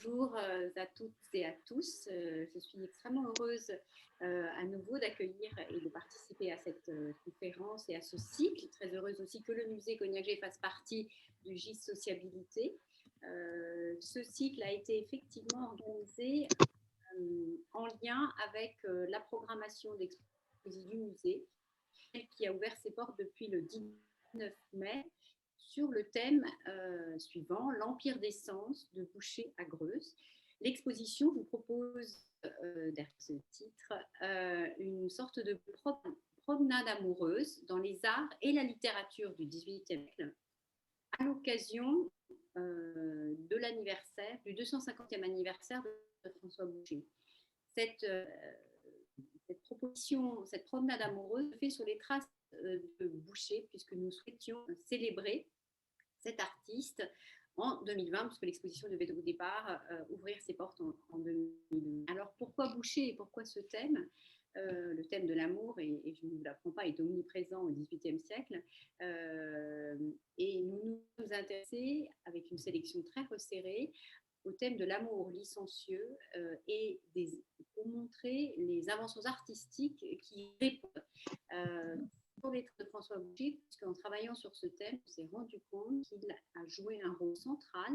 Bonjour à toutes et à tous. Je suis extrêmement heureuse à nouveau d'accueillir et de participer à cette conférence et à ce cycle. Très heureuse aussi que le musée Cognacq fasse partie du GIS Sociabilité. Ce cycle a été effectivement organisé en lien avec la programmation d'exposition du musée qui a ouvert ses portes depuis le 19 mai sur le thème suivant, l'Empire des sens de Boucher à Greuze. L'exposition vous propose, derrière ce titre, une sorte de promenade amoureuse dans les arts et la littérature du XVIIIe siècle, à l'occasion de l'anniversaire, du 250e anniversaire de François Boucher. Cette proposition, cette promenade amoureuse fait sur les traces de Boucher, puisque nous souhaitions célébrer cet artiste en 2020, puisque l'exposition devait au départ ouvrir ses portes en 2020. Alors pourquoi Boucher et pourquoi ce thème le thème de l'amour, et je ne vous l'apprends pas, est omniprésent au XVIIIe siècle. Et nous nous intéressons, avec une sélection très resserrée, au thème de l'amour licencieux et pour montrer les inventions artistiques qui répondent pour les traits de François Boucher, puisqu'en travaillant sur ce thème, on s'est rendu compte qu'il a joué un rôle central,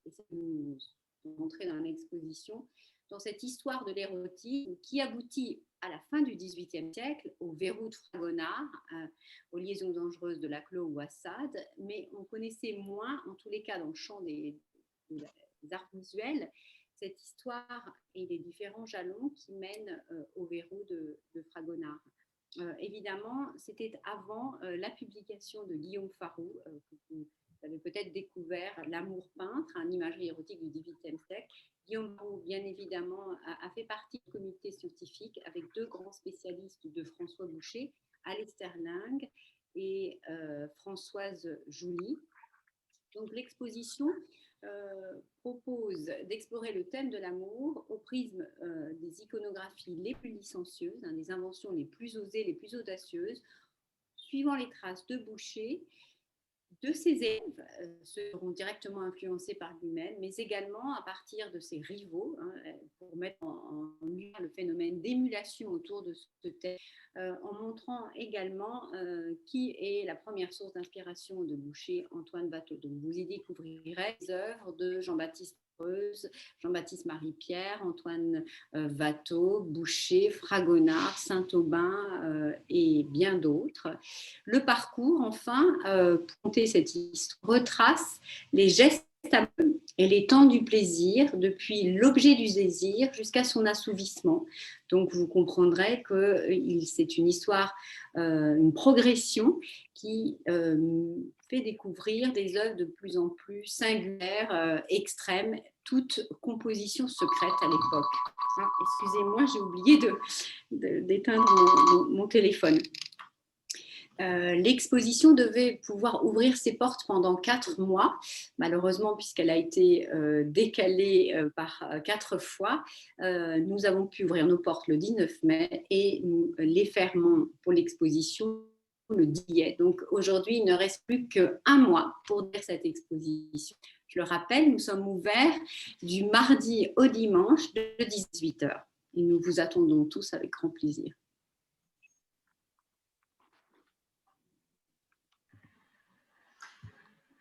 et ça nous montrer dans l'exposition, dans cette histoire de l'érotisme qui aboutit à la fin du XVIIIe siècle au verrou de Fragonard, aux liaisons dangereuses de Laclos ou Assad, mais on connaissait moins, en tous les cas dans le champ des arts visuels, cette histoire et les différents jalons qui mènent au verrou de Fragonard. Évidemment, c'était avant la publication de Guillaume Farou, que vous avez peut-être découvert, L'amour peintre, une imagerie érotique du XVIIIe siècle. Guillaume Farou, bien évidemment, a fait partie du comité scientifique avec deux grands spécialistes de François Boucher, Alex Terling et Françoise Joly. Donc l'exposition propose d'explorer le thème de l'amour au prisme des iconographies les plus licencieuses, des inventions les plus osées, les plus audacieuses, suivant les traces de Boucher, de ses élèves, seront directement influencés par lui-même, mais également à partir de ses rivaux, pour mettre en lumière le phénomène d'émulation autour de ce thème, en montrant également qui est la première source d'inspiration de Boucher, Antoine Watteau. Donc vous y découvrirez les œuvres de Jean-Baptiste Greuze, Jean-Baptiste Marie-Pierre, Antoine Watteau, Boucher, Fragonard, Saint-Aubin et bien d'autres. Le parcours, enfin, pour monter cette histoire, retrace les gestes amoureux et les temps du plaisir, depuis l'objet du désir jusqu'à son assouvissement. Donc, vous comprendrez que c'est une histoire, une progression qui fait découvrir des œuvres de plus en plus singulières, extrêmes, toute composition secrète à l'époque. Ah, excusez-moi, j'ai oublié d'éteindre mon téléphone. L'exposition devait pouvoir ouvrir ses portes pendant 4 mois. Malheureusement, puisqu'elle a été décalée par 4 fois, nous avons pu ouvrir nos portes le 19 mai et nous les fermons pour l'exposition le 10 juillet. Donc aujourd'hui, il ne reste plus qu'1 mois pour dire cette exposition. Je le rappelle, nous sommes ouverts du mardi au dimanche de 18h. Et nous vous attendons tous avec grand plaisir.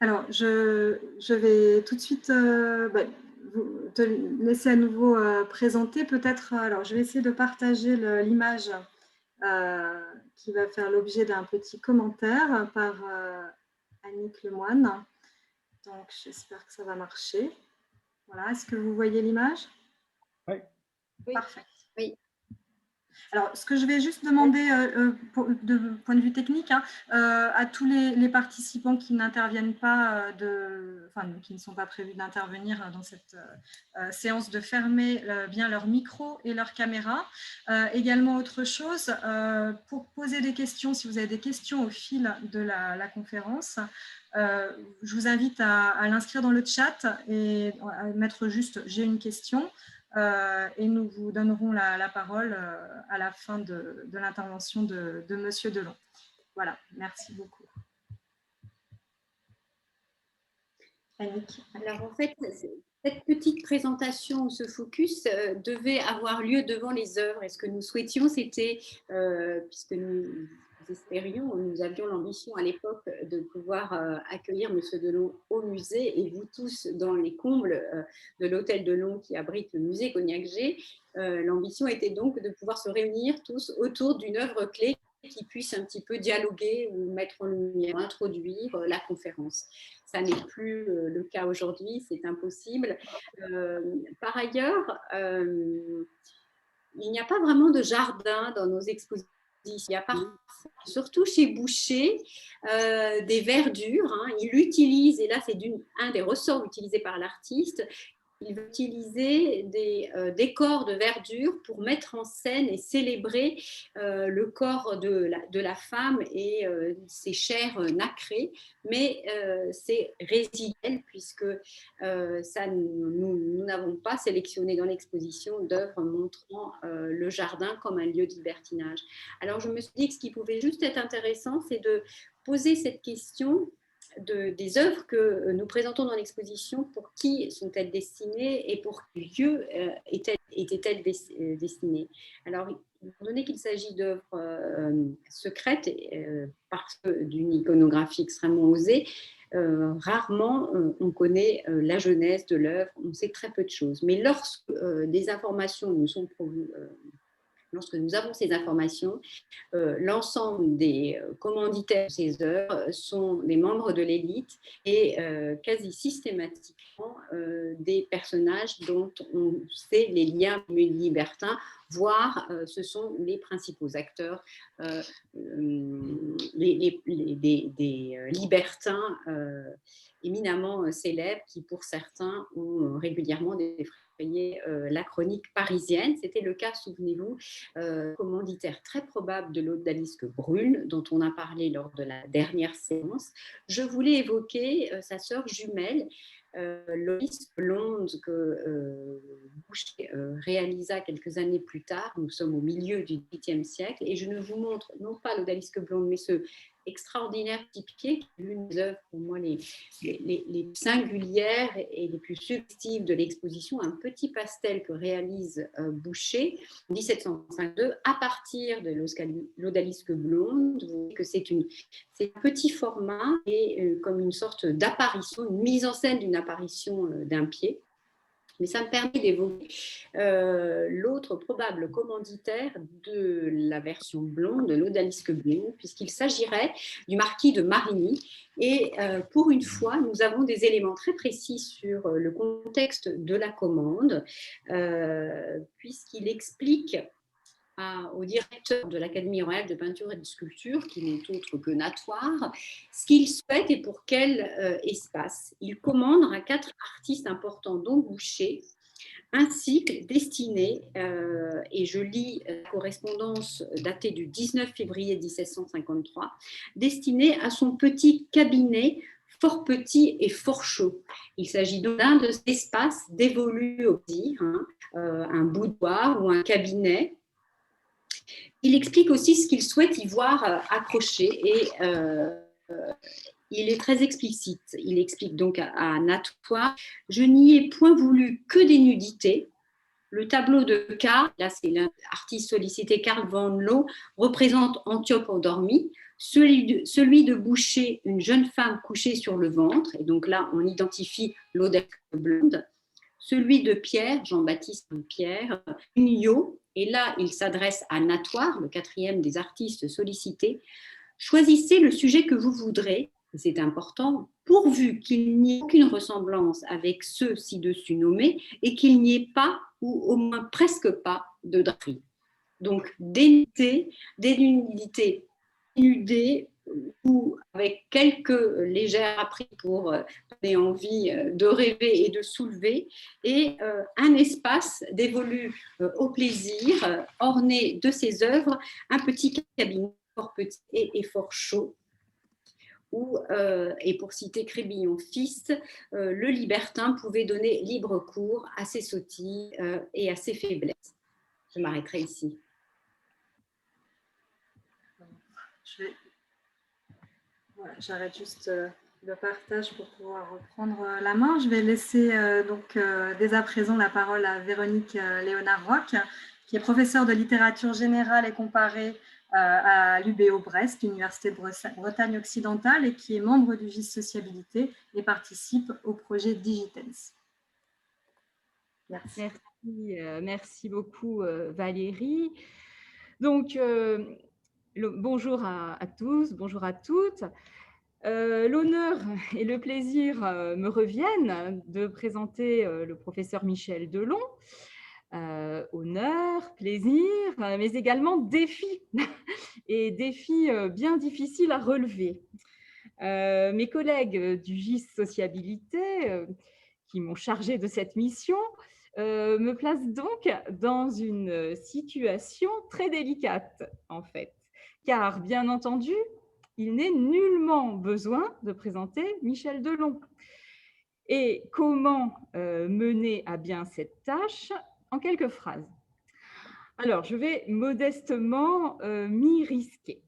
Alors, je vais tout de suite te laisser à nouveau présenter. Peut-être, alors je vais essayer de partager l'image qui va faire l'objet d'un petit commentaire par Annick Lemoine. Donc, j'espère que ça va marcher. Voilà, est-ce que vous voyez l'image? Oui. Parfait. Oui. Alors, ce que je vais juste demander de point de vue technique à tous les participants qui n'interviennent pas, qui ne sont pas prévus d'intervenir dans cette séance, de fermer bien leur micro et leur caméra. Également, autre chose, pour poser des questions, si vous avez des questions au fil de la conférence, je vous invite à l'inscrire dans le chat et à mettre juste « j'ai une question ». Et nous vous donnerons la parole à la fin de l'intervention de Monsieur Delon. Voilà, merci beaucoup. Annick. Alors en fait, Cette petite présentation, ce focus devait avoir lieu devant les œuvres. Et ce que nous souhaitions, c'était, puisque nous espérions, nous avions l'ambition à l'époque de pouvoir accueillir Monsieur Delon au musée et vous tous dans les combles de l'hôtel Delon qui abrite le musée Cognac-G. L'ambition était donc de pouvoir se réunir tous autour d'une œuvre clé qui puisse un petit peu dialoguer ou mettre en lumière, introduire la conférence. Ça n'est plus le cas aujourd'hui, c'est impossible. Par ailleurs, il n'y a pas vraiment de jardin dans nos expositions. Il y a surtout chez Boucher des verdures. Hein. Il utilise, et là c'est un des ressorts utilisés par l'artiste, il va utiliser des décors de verdure pour mettre en scène et célébrer le corps de la femme et ses chairs nacrées, mais c'est résiduel puisque nous n'avons pas sélectionné dans l'exposition d'œuvres montrant le jardin comme un lieu de libertinage. Alors je me suis dit que ce qui pouvait juste être intéressant, c'est de poser cette question des œuvres que nous présentons dans l'exposition, pour qui sont-elles destinées et pour quel lieu étaient-elles destinées. Alors, étant donné qu'il s'agit d'œuvres secrètes, parce que d'une iconographie extrêmement osée, rarement on connaît la genèse de l'œuvre, on sait très peu de choses. Mais lorsque des informations nous sont lorsque nous avons ces informations, l'ensemble des commanditaires de ces œuvres sont des membres de l'élite et quasi systématiquement des personnages dont on sait les liens libertins, voire ce sont les principaux acteurs, des libertins éminemment célèbres qui, pour certains, ont régulièrement défrayé la chronique parisienne. C'était le cas, souvenez-vous, commanditaire très probable de l'odalisque Brûle, dont on a parlé lors de la dernière séance. Je voulais évoquer sa sœur jumelle, l'odalisque blonde que Boucher réalisa quelques années plus tard. Nous sommes au milieu du XVIIIe siècle et je ne vous montre non pas l'odalisque blonde, mais ce extraordinaire petit pied, qui est l'une des œuvres pour moi les singulières et les plus suggestives de l'exposition, un petit pastel que réalise Boucher en 1752 à partir de l'odalisque blonde. Vous voyez que c'est un petit format et comme une sorte d'apparition, une mise en scène d'une apparition d'un pied. Mais ça me permet d'évoquer l'autre probable commanditaire de la version blonde, de l'odalisque blonde, puisqu'il s'agirait du marquis de Marigny. Et pour une fois, nous avons des éléments très précis sur le contexte de la commande, puisqu'il explique au directeur de l'Académie royale de peinture et de sculpture, qui n'est autre que Natoire, ce qu'il souhaite et pour quel espace. Il commande à 4 artistes importants, dont Boucher, un cycle destiné, et je lis la correspondance datée du 19 février 1753, destiné à son petit cabinet fort petit et fort chaud. Il s'agit donc d'un de ces espaces dévolus au désir, un boudoir ou un cabinet. Il explique aussi ce qu'il souhaite y voir accroché et il est très explicite. Il explique donc à Natoire: je n'y ai point voulu que des nudités. Le tableau de Karl, là c'est l'artiste sollicité Karl von Loo, représente Antiope endormie. Celui de Boucher, une jeune femme couchée sur le ventre, et donc là on identifie l'odalisque blonde. Celui de Pierre, Jean-Baptiste Pierre, une yo, et là il s'adresse à Natoire, le 4e des artistes sollicités. Choisissez le sujet que vous voudrez, c'est important, pourvu qu'il n'y ait aucune ressemblance avec ceux ci-dessus nommés et qu'il n'y ait pas, ou au moins presque pas, de draperie. Donc, des nudités nudées ou avec quelques légères draperies pour donner envie de rêver et de soulever, et un espace dévolu au plaisir, orné de ses œuvres, un petit cabinet fort petit et fort chaud, où, et pour citer Crébillon fils, le libertin pouvait donner libre cours à ses sottises et à ses faiblesses. Je m'arrêterai ici. J'arrête juste le partage pour pouvoir reprendre la main. Je vais laisser dès à présent la parole à Véronique Léonard-Roch, qui est professeure de littérature générale et comparée à l'UBO Brest, l'Université de Bretagne occidentale, et qui est membre du GIS Sociabilité et participe au projet Digitense. Merci. Merci beaucoup Valérie. Donc, bonjour à tous, bonjour à toutes. L'honneur et le plaisir me reviennent de présenter le professeur Michel Delon. Honneur, plaisir, mais également défi, et défi bien difficile à relever. Mes collègues du GIS Sociabilité, qui m'ont chargé de cette mission, me placent donc dans une situation très délicate, en fait, car bien entendu, il n'est nullement besoin de présenter Michel Delon. Et comment mener à bien cette tâche en quelques phrases? Alors, je vais modestement m'y risquer.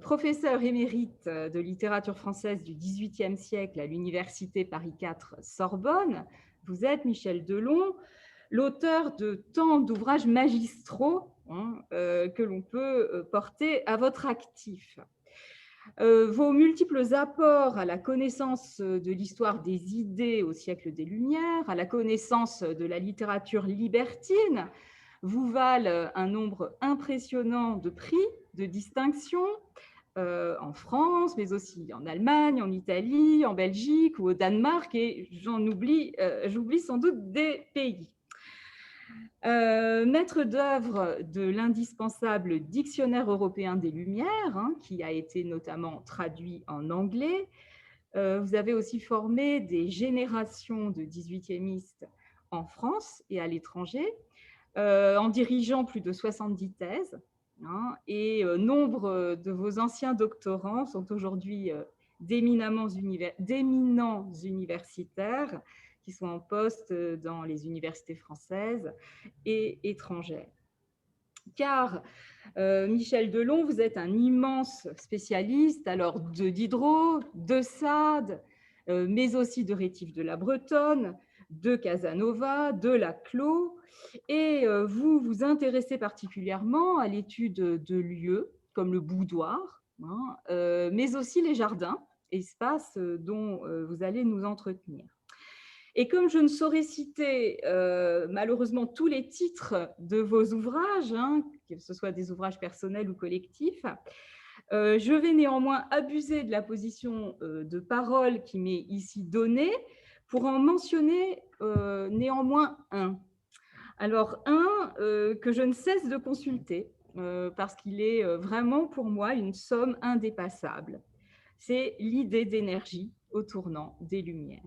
Professeur émérite de littérature française du XVIIIe siècle à l'Université Paris IV Sorbonne, vous êtes, Michel Delon, l'auteur de tant d'ouvrages magistraux que l'on peut porter à votre actif. Vos multiples apports à la connaissance de l'histoire des idées au siècle des Lumières, à la connaissance de la littérature libertine, vous valent un nombre impressionnant de prix, de distinctions, en France, mais aussi en Allemagne, en Italie, en Belgique ou au Danemark, et j'oublie sans doute des pays. Maître d'œuvre de l'indispensable Dictionnaire européen des Lumières, qui a été notamment traduit en anglais. Vous avez aussi formé des générations de 18e en France et à l'étranger, en dirigeant plus de 70 thèses. Et nombre de vos anciens doctorants sont aujourd'hui d'éminents universitaires qui sont en poste dans les universités françaises et étrangères. Car, Michel Delon, vous êtes un immense spécialiste alors de Diderot, de Sade, mais aussi de Rétif de la Bretonne, de Casanova, de Laclos, et vous vous intéressez particulièrement à l'étude de lieux comme le boudoir, mais aussi les jardins, espaces dont vous allez nous entretenir. Et comme je ne saurais citer malheureusement tous les titres de vos ouvrages, que ce soit des ouvrages personnels ou collectifs, je vais néanmoins abuser de la position de parole qui m'est ici donnée pour en mentionner néanmoins un. Alors un que je ne cesse de consulter parce qu'il est vraiment pour moi une somme indépassable. C'est l'idée d'énergie au tournant des Lumières.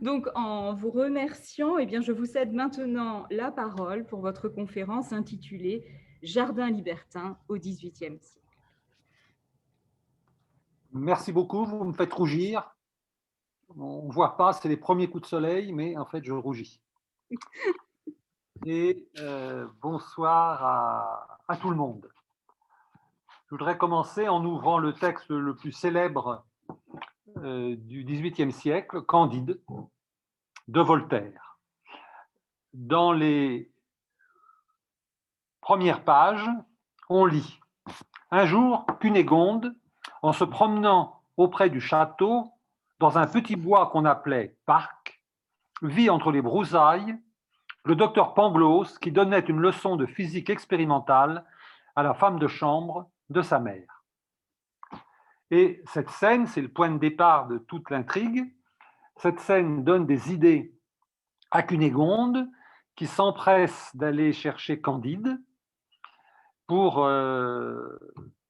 Donc, en vous remerciant, je vous cède maintenant la parole pour votre conférence intitulée « Jardin libertin au XVIIIe siècle ». Merci beaucoup, vous me faites rougir. On ne voit pas, c'est les premiers coups de soleil, mais en fait, je rougis. Et bonsoir à tout le monde. Je voudrais commencer en ouvrant le texte le plus célèbre du XVIIIe siècle, Candide, de Voltaire. Dans les premières pages, on lit « Un jour, Cunégonde, en se promenant auprès du château, dans un petit bois qu'on appelait parc, vit entre les broussailles le docteur Pangloss qui donnait une leçon de physique expérimentale à la femme de chambre de sa mère. » Et cette scène, c'est le point de départ de toute l'intrigue. Cette scène donne des idées à Cunégonde qui s'empresse d'aller chercher Candide pour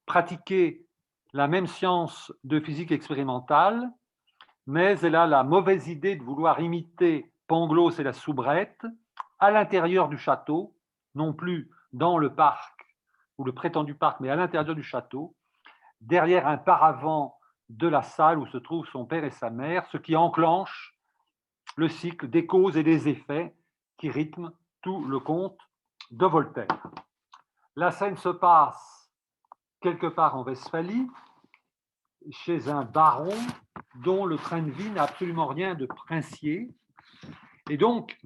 pratiquer la même science de physique expérimentale, mais elle a la mauvaise idée de vouloir imiter Pangloss et la soubrette à l'intérieur du château, non plus dans le parc ou le prétendu parc, mais à l'intérieur du château, derrière un paravent de la salle où se trouvent son père et sa mère, ce qui enclenche le cycle des causes et des effets qui rythment tout le conte de Voltaire. La scène se passe quelque part en Westphalie, chez un baron dont le train de vie n'a absolument rien de princier. Et donc,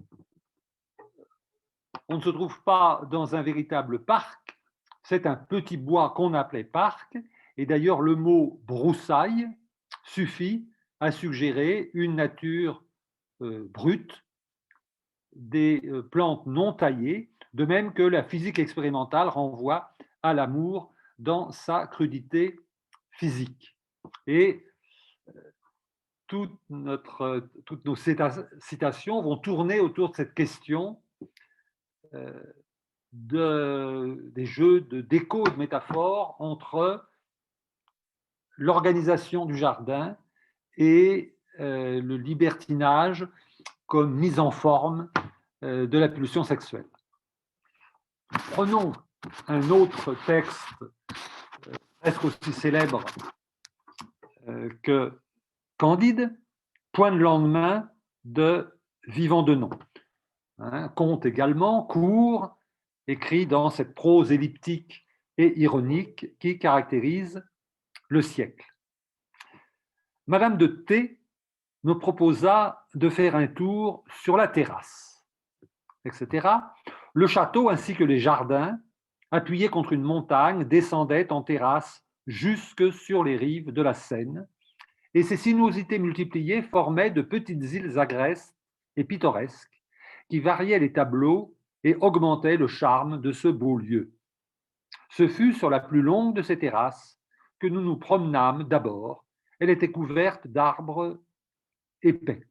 on ne se trouve pas dans un véritable parc, c'est un petit bois qu'on appelait parc, et d'ailleurs le mot broussaille suffit à suggérer une nature brute, des plantes non taillées, de même que la physique expérimentale renvoie à l'amour dans sa crudité physique. Et toutes nos citations vont tourner autour de cette question des jeux d'écho et de métaphores entre l'organisation du jardin et le libertinage comme mise en forme de la pulsion sexuelle. Prenons un autre texte presque aussi célèbre que Candide, Point de lendemain de Vivant Denon. Conte également, court, écrit dans cette prose elliptique et ironique qui caractérise le siècle. Madame de T me proposa de faire un tour sur la terrasse, etc. Le château ainsi que les jardins, appuyés contre une montagne, descendaient en terrasse jusque sur les rives de la Seine, et ces sinuosités multipliées formaient de petites îles agrestes et pittoresques qui variaient les tableaux et augmentaient le charme de ce beau lieu. Ce fut sur la plus longue de ces terrasses que nous nous promenâmes d'abord. Elle était couverte d'arbres épais.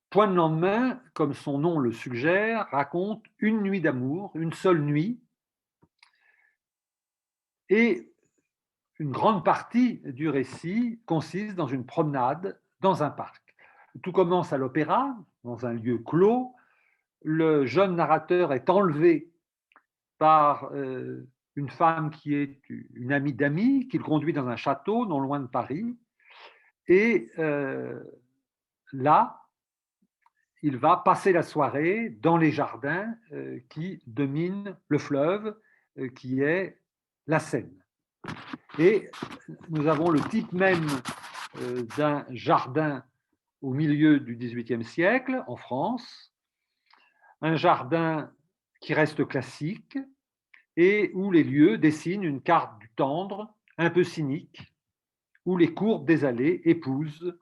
Point de lendemain, comme son nom le suggère, raconte une nuit d'amour, une seule nuit, et une grande partie du récit consiste dans une promenade dans un parc. Tout commence à l'opéra, dans un lieu clos. Le jeune narrateur est enlevé par une femme qui est une amie d'amis, qu'il conduit dans un château non loin de Paris. Et là, il va passer la soirée dans les jardins qui dominent le fleuve, qui est la Seine. Et nous avons le type même d'un jardin au milieu du XVIIIe siècle en France, un jardin qui reste classique et où les lieux dessinent une carte du tendre un peu cynique, où les courbes des allées épousent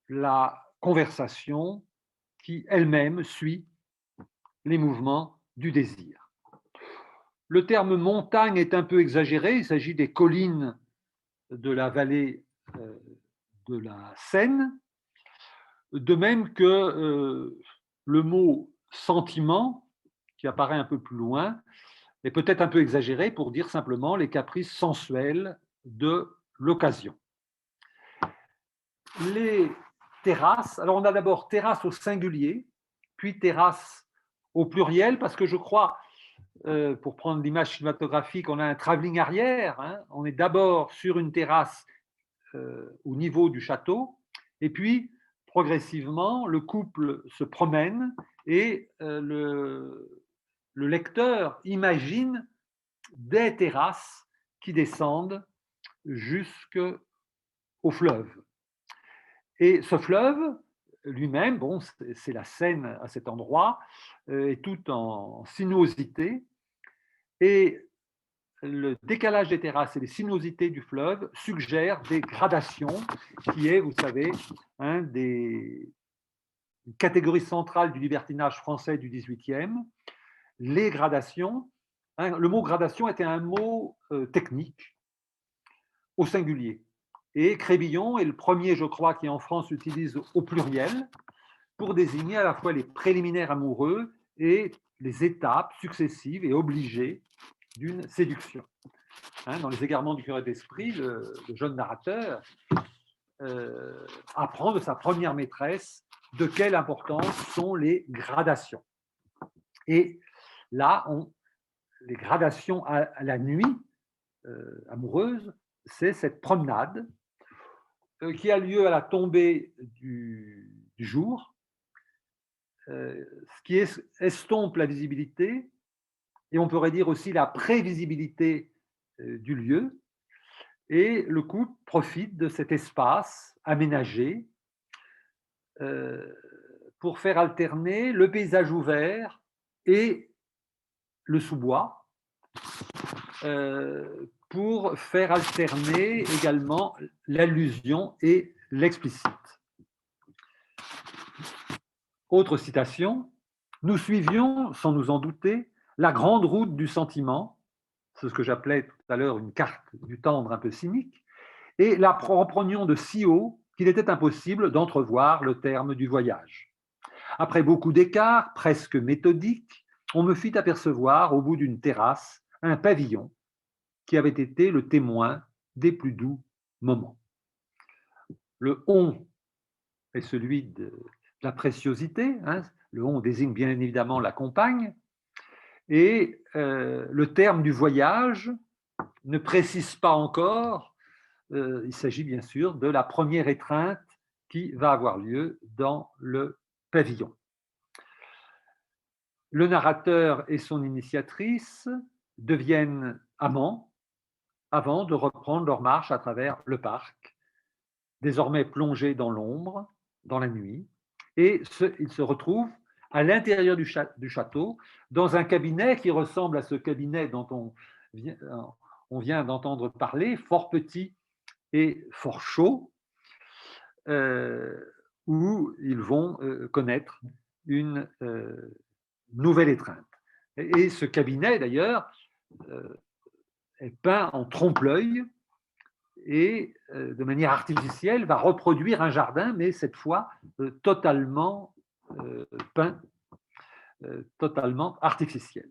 la conversation qui elle-même suit les mouvements du désir. Le terme montagne est un peu exagéré, il s'agit des collines de la vallée de la Seine, de même que le mot sentiment, qui apparaît un peu plus loin, est peut-être un peu exagéré pour dire simplement les caprices sensuels de l'occasion. Les terrasses, alors on a d'abord terrasse au singulier, puis terrasse au pluriel, parce que je crois, pour prendre l'image cinématographique, on a un travelling arrière, on est d'abord sur une terrasse au niveau du château, et puis progressivement, le couple se promène et le lecteur imagine des terrasses qui descendent jusqu'au fleuve. Et ce fleuve lui-même, bon, c'est la Seine à cet endroit, est tout en sinuosité, et le décalage des terrasses et les sinuosités du fleuve suggèrent des gradations, qui est, vous savez, une catégorie centrale du libertinage français du XVIIIe. Les gradations, le mot gradation était un mot technique au singulier. Et Crébillon est le premier, je crois, qui en France utilise au pluriel pour désigner à la fois les préliminaires amoureux et les étapes successives et obligées d'une séduction. Dans Les Égarements du curé d'Esprit, le jeune narrateur apprend de sa première maîtresse de quelle importance sont les gradations. Et là, les gradations à la nuit amoureuse, c'est cette promenade qui a lieu à la tombée du jour, ce qui estompe la visibilité, et on pourrait dire aussi la prévisibilité du lieu. Et le couple profite de cet espace aménagé pour faire alterner le paysage ouvert et le sous-bois, pour faire alterner également l'allusion et l'explicite. Autre citation, nous suivions, sans nous en douter, la grande route du sentiment, c'est ce que j'appelais tout à l'heure une carte du tendre un peu cynique, et la prenions de si haut qu'il était impossible d'entrevoir le terme du voyage. Après beaucoup d'écarts, presque méthodiques, on me fit apercevoir au bout d'une terrasse un pavillon qui avait été le témoin des plus doux moments. Le on est celui de la préciosité, hein. Le on désigne bien évidemment la compagne, et le terme du voyage ne précise pas encore, il s'agit bien sûr de la première étreinte qui va avoir lieu dans le pavillon. Le narrateur et son initiatrice deviennent amants avant de reprendre leur marche à travers le parc, désormais plongé dans l'ombre, dans la nuit, et ils se retrouvent à l'intérieur du château, dans un cabinet qui ressemble à ce cabinet dont on vient d'entendre parler, fort petit et fort chaud, où ils vont connaître une nouvelle étreinte. Et ce cabinet, d'ailleurs, est peint en trompe-l'œil et, de manière artificielle, va reproduire un jardin, mais cette fois totalement peint, totalement artificiel.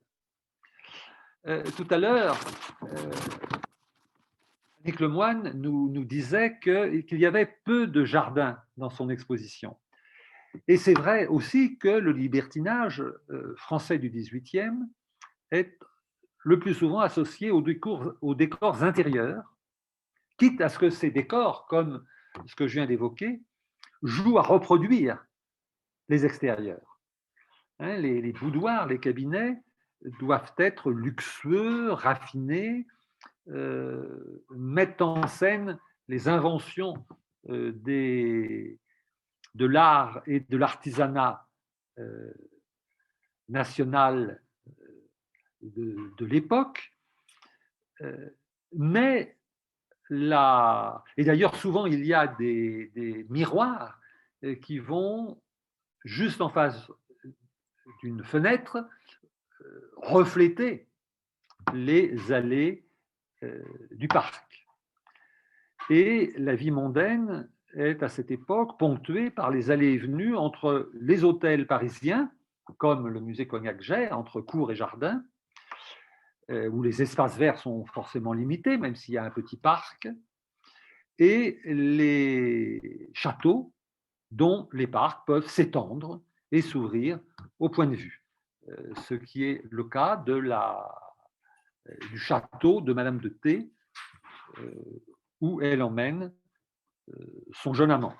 Tout à l'heure, Annick Lemoine nous disait qu'il y avait peu de jardins dans son exposition. Et c'est vrai aussi que le libertinage français du XVIIIe est le plus souvent associé aux décors intérieurs, quitte à ce que ces décors, comme ce que je viens d'évoquer, jouent à reproduire les extérieurs. Hein, les boudoirs, les cabinets doivent être luxueux, raffinés, mettent en scène les inventions de l'art et de l'artisanat national de l'époque, mais et d'ailleurs souvent il y a des miroirs qui vont juste en face d'une fenêtre refléter les allées du parc. Et la vie mondaine est à cette époque ponctuée par les allées et venues entre les hôtels parisiens, comme le musée Cognac-Gers, entre cours et jardin, où les espaces verts sont forcément limités, même s'il y a un petit parc, et les châteaux, dont les parcs peuvent s'étendre et s'ouvrir au point de vue. Ce qui est le cas du château de Madame de T, où elle emmène son jeune amant.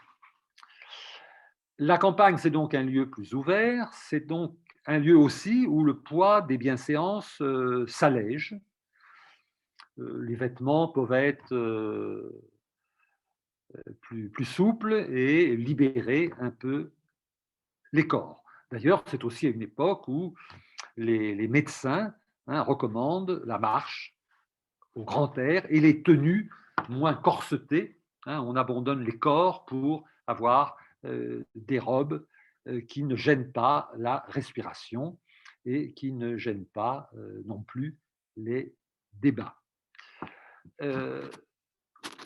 La campagne, c'est donc un lieu plus ouvert, c'est donc un lieu aussi où le poids des bienséances s'allège. Les vêtements peuvent être plus souples et libérer un peu les corps. D'ailleurs, c'est aussi une époque où les médecins recommandent la marche au grand air et les tenues moins corsetées. On abandonne les corps pour avoir des robes qui ne gênent pas la respiration et qui ne gênent pas non plus les débats.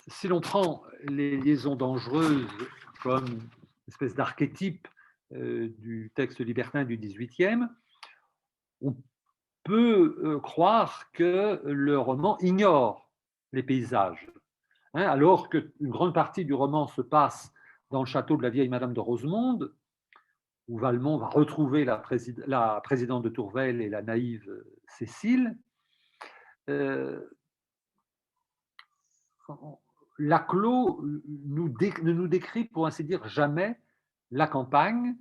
Si l'on prend les liaisons dangereuses comme une espèce d'archétype du texte libertin du XVIIIe, on peut croire que le roman ignore les paysages, alors qu'une grande partie du roman se passe dans le château de la vieille Madame de Rosemonde, où Valmont va retrouver la présidente de Tourvel et la naïve Cécile. Laclos ne nous décrit, pour ainsi dire, jamais la campagne,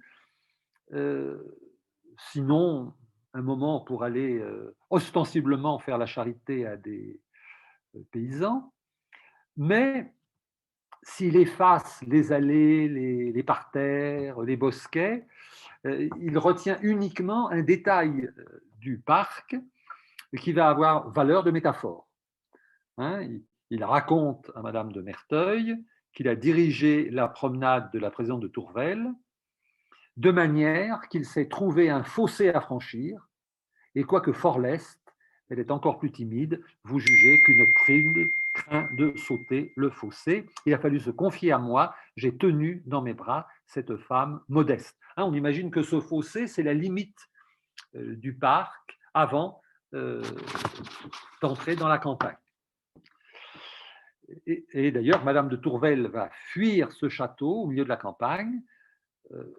sinon un moment pour aller ostensiblement faire la charité à des paysans. Mais s'il efface les allées, les parterres, les bosquets, il retient uniquement un détail du parc qui va avoir valeur de métaphore. Hein, il raconte à Madame de Merteuil qu'il a dirigé la promenade de la présidente de Tourvel de manière qu'il s'est trouvé un fossé à franchir, et quoique fort leste, elle est encore plus timide, vous jugez qu'une prude craint de sauter le fossé. Il a fallu se confier à moi, j'ai tenu dans mes bras cette femme modeste. Hein, on imagine que ce fossé, c'est la limite du parc avant d'entrer dans la campagne. Et d'ailleurs, Madame de Tourvel va fuir ce château au milieu de la campagne,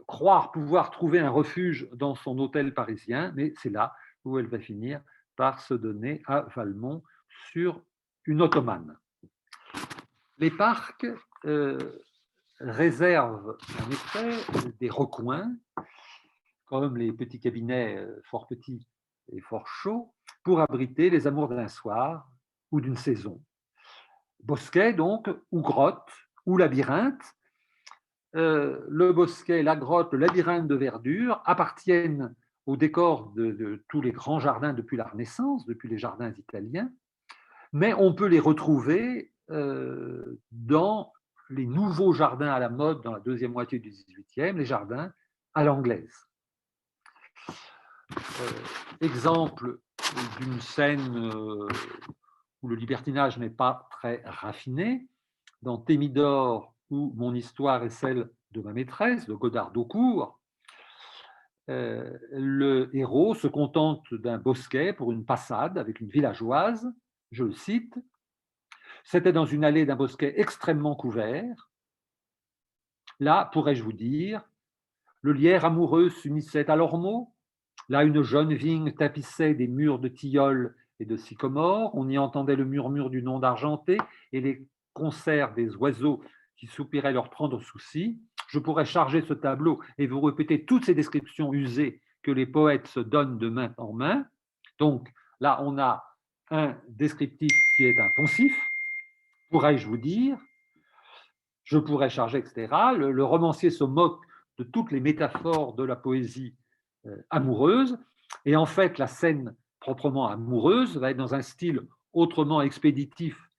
croire pouvoir trouver un refuge dans son hôtel parisien, mais c'est là où elle va finir par se donner à Valmont sur une ottomane. Les parcs réservent en effet des recoins, comme les petits cabinets fort petits et fort chauds, pour abriter les amours d'un soir ou d'une saison. Bosquet donc, ou grotte, ou labyrinthe. Le bosquet, la grotte, le labyrinthe de verdure appartiennent au décor de tous les grands jardins depuis la Renaissance, depuis les jardins italiens, mais on peut les retrouver dans les nouveaux jardins à la mode dans la deuxième moitié du XVIIIe, les jardins à l'anglaise. Exemple d'une scène où le libertinage n'est pas très raffiné, dans Thémidore, où mon histoire est celle de ma maîtresse, de Godard d'Aucourt, le héros se contente d'un bosquet pour une passade avec une villageoise, je le cite, « C'était dans une allée d'un bosquet extrêmement couvert. Là, pourrais-je vous dire, le lierre amoureux s'unissait à l'ormeau, là une jeune vigne tapissait des murs de tilleuls et de sycomores, on y entendait le murmure d'une onde argentée et les concerts des oiseaux qui soupiraient leur prendre souci. Je pourrais charger ce tableau et vous répéter toutes ces descriptions usées que les poètes se donnent de main en main. » Donc là, on a un descriptif qui est un poncif. Pourrais-je vous dire, je pourrais charger, etc. Le romancier se moque de toutes les métaphores de la poésie amoureuse. Et en fait, la scène proprement amoureuse va être dans un style autrement expéditif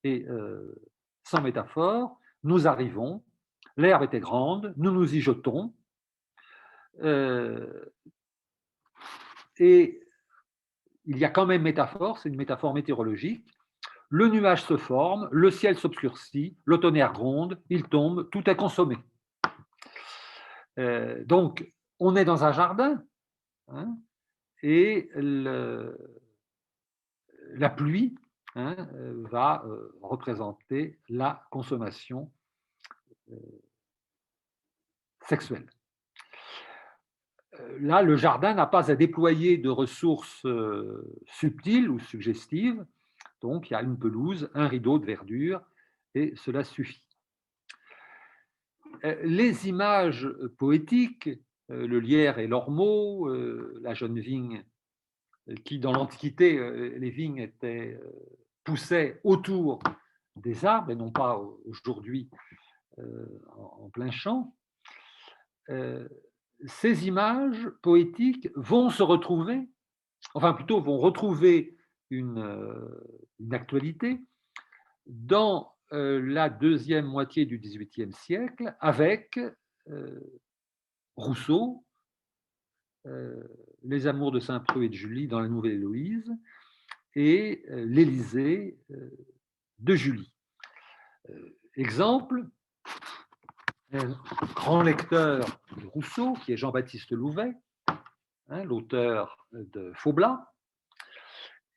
et sans métaphore. Nous arrivons, l'herbe était grande, nous nous y jetons, et il y a quand même métaphore, c'est une métaphore météorologique. Le nuage se forme, le ciel s'obscurcit, le tonnerre gronde, il tombe, tout est consommé. Donc, on est dans un jardin, hein, et la pluie va représenter la consommation sexuelle. Là, le jardin n'a pas à déployer de ressources subtiles ou suggestives, donc il y a une pelouse, un rideau de verdure, et cela suffit. Les images poétiques, le lierre et l'ormeau, la jeune vigne, qui dans l'Antiquité, les vignes poussaient autour des arbres et non pas aujourd'hui en plein champ. Ces images poétiques vont se retrouver, enfin plutôt vont retrouver une actualité dans la deuxième moitié du XVIIIe siècle avec Rousseau, Les amours de Saint-Preux et de Julie dans la Nouvelle Héloïse et l'Élysée de Julie. Exemple, un grand lecteur de Rousseau, qui est Jean-Baptiste Louvet, hein, l'auteur de Faublas,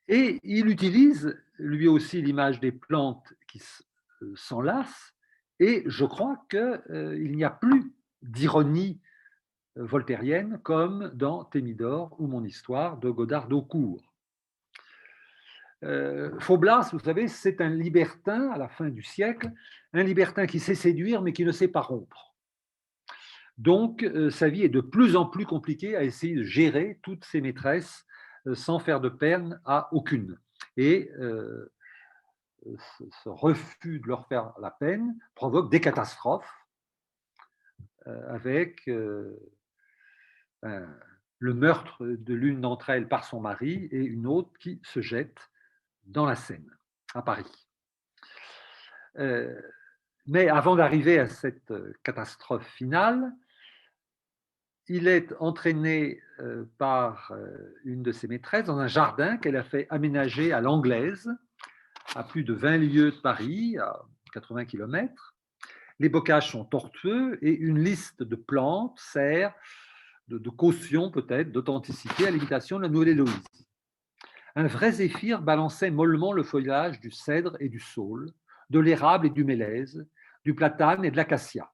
et il utilise lui aussi l'image des plantes qui s'enlacent, et je crois qu'il n'y a plus d'ironie voltairienne comme dans Thémidore ou Mon histoire de Godard d'Aucourt. Faublas, vous savez, c'est un libertin à la fin du siècle, un libertin qui sait séduire mais qui ne sait pas rompre. Donc, sa vie est de plus en plus compliquée à essayer de gérer toutes ses maîtresses sans faire de peine à aucune. Et ce refus de leur faire la peine provoque des catastrophes avec le meurtre de l'une d'entre elles par son mari et une autre qui se jette dans la Seine, à Paris. Mais avant d'arriver à cette catastrophe finale, il est entraîné par une de ses maîtresses dans un jardin qu'elle a fait aménager à l'anglaise, à plus de 20 lieues de Paris, à 80 km. Les bocages sont tortueux et une liste de plantes sert de caution peut-être, d'authenticité à l'imitation de la Nouvelle-Héloïse. Un vrai zéphyr balançait mollement le feuillage du cèdre et du saule, de l'érable et du mélèze, du platane et de l'acacia.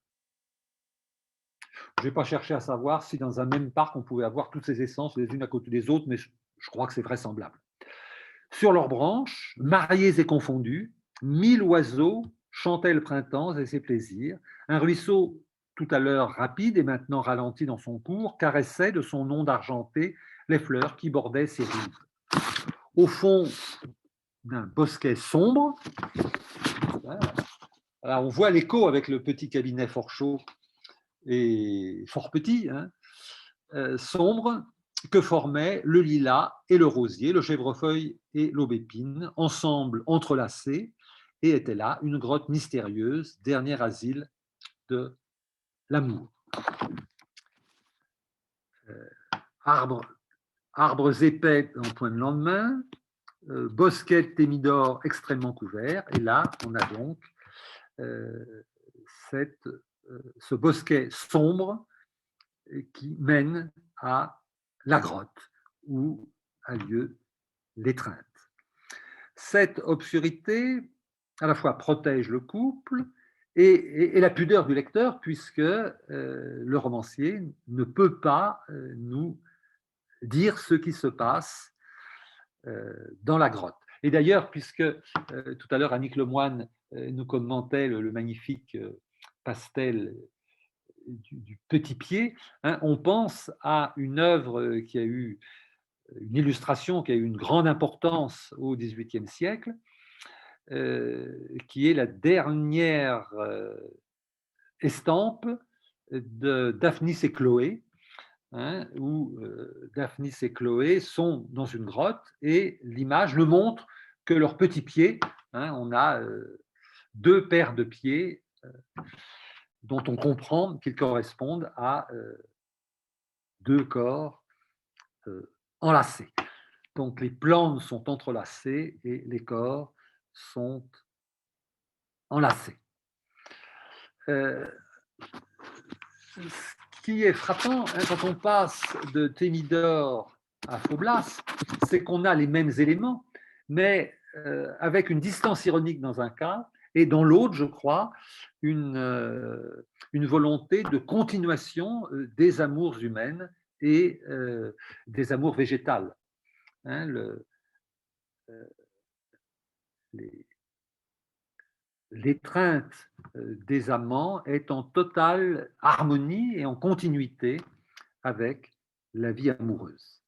Je n'ai pas cherché à savoir si dans un même parc on pouvait avoir toutes ces essences les unes à côté des autres, mais je crois que c'est vraisemblable. Sur leurs branches, mariés et confondus, 1000 oiseaux chantaient le printemps et ses plaisirs. Un ruisseau, tout à l'heure rapide et maintenant ralenti dans son cours, caressait de son onde argentée les fleurs qui bordaient ses rives. Au fond d'un bosquet sombre, alors on voit l'écho avec le petit cabinet fort chaud et fort petit, sombre, que formaient le lilas et le rosier, le chèvrefeuille et l'aubépine, ensemble entrelacés, et était là une grotte mystérieuse, dernier asile de l'amour. Arbres épais en point de lendemain, bosquet de thémidor extrêmement couvert, et là on a donc ce bosquet sombre qui mène à la grotte où a lieu l'étreinte. Cette obscurité à la fois protège le couple et la pudeur du lecteur, puisque le romancier ne peut pas nous dire ce qui se passe dans la grotte. Et d'ailleurs, puisque tout à l'heure Annick Lemoine nous commentait le magnifique pastel du Petit Pied, on pense à une œuvre qui a eu une illustration qui a eu une grande importance au XVIIIe siècle, qui est la dernière estampe de Daphnis et Chloé, où Daphnis et Chloé sont dans une grotte et l'image le montre que leurs petits pieds, on a deux paires de pieds dont on comprend qu'ils correspondent à deux corps enlacés. Donc les plantes sont entrelacées et les corps sont enlacés. Ce qui est frappant quand on passe de Thémidore à Faublas, c'est qu'on a les mêmes éléments, mais avec une distance ironique dans un cas, et dans l'autre, je crois, une volonté de continuation des amours humaines et des amours végétales. L'étreinte des amants est en totale harmonie et en continuité avec la vie amoureuse.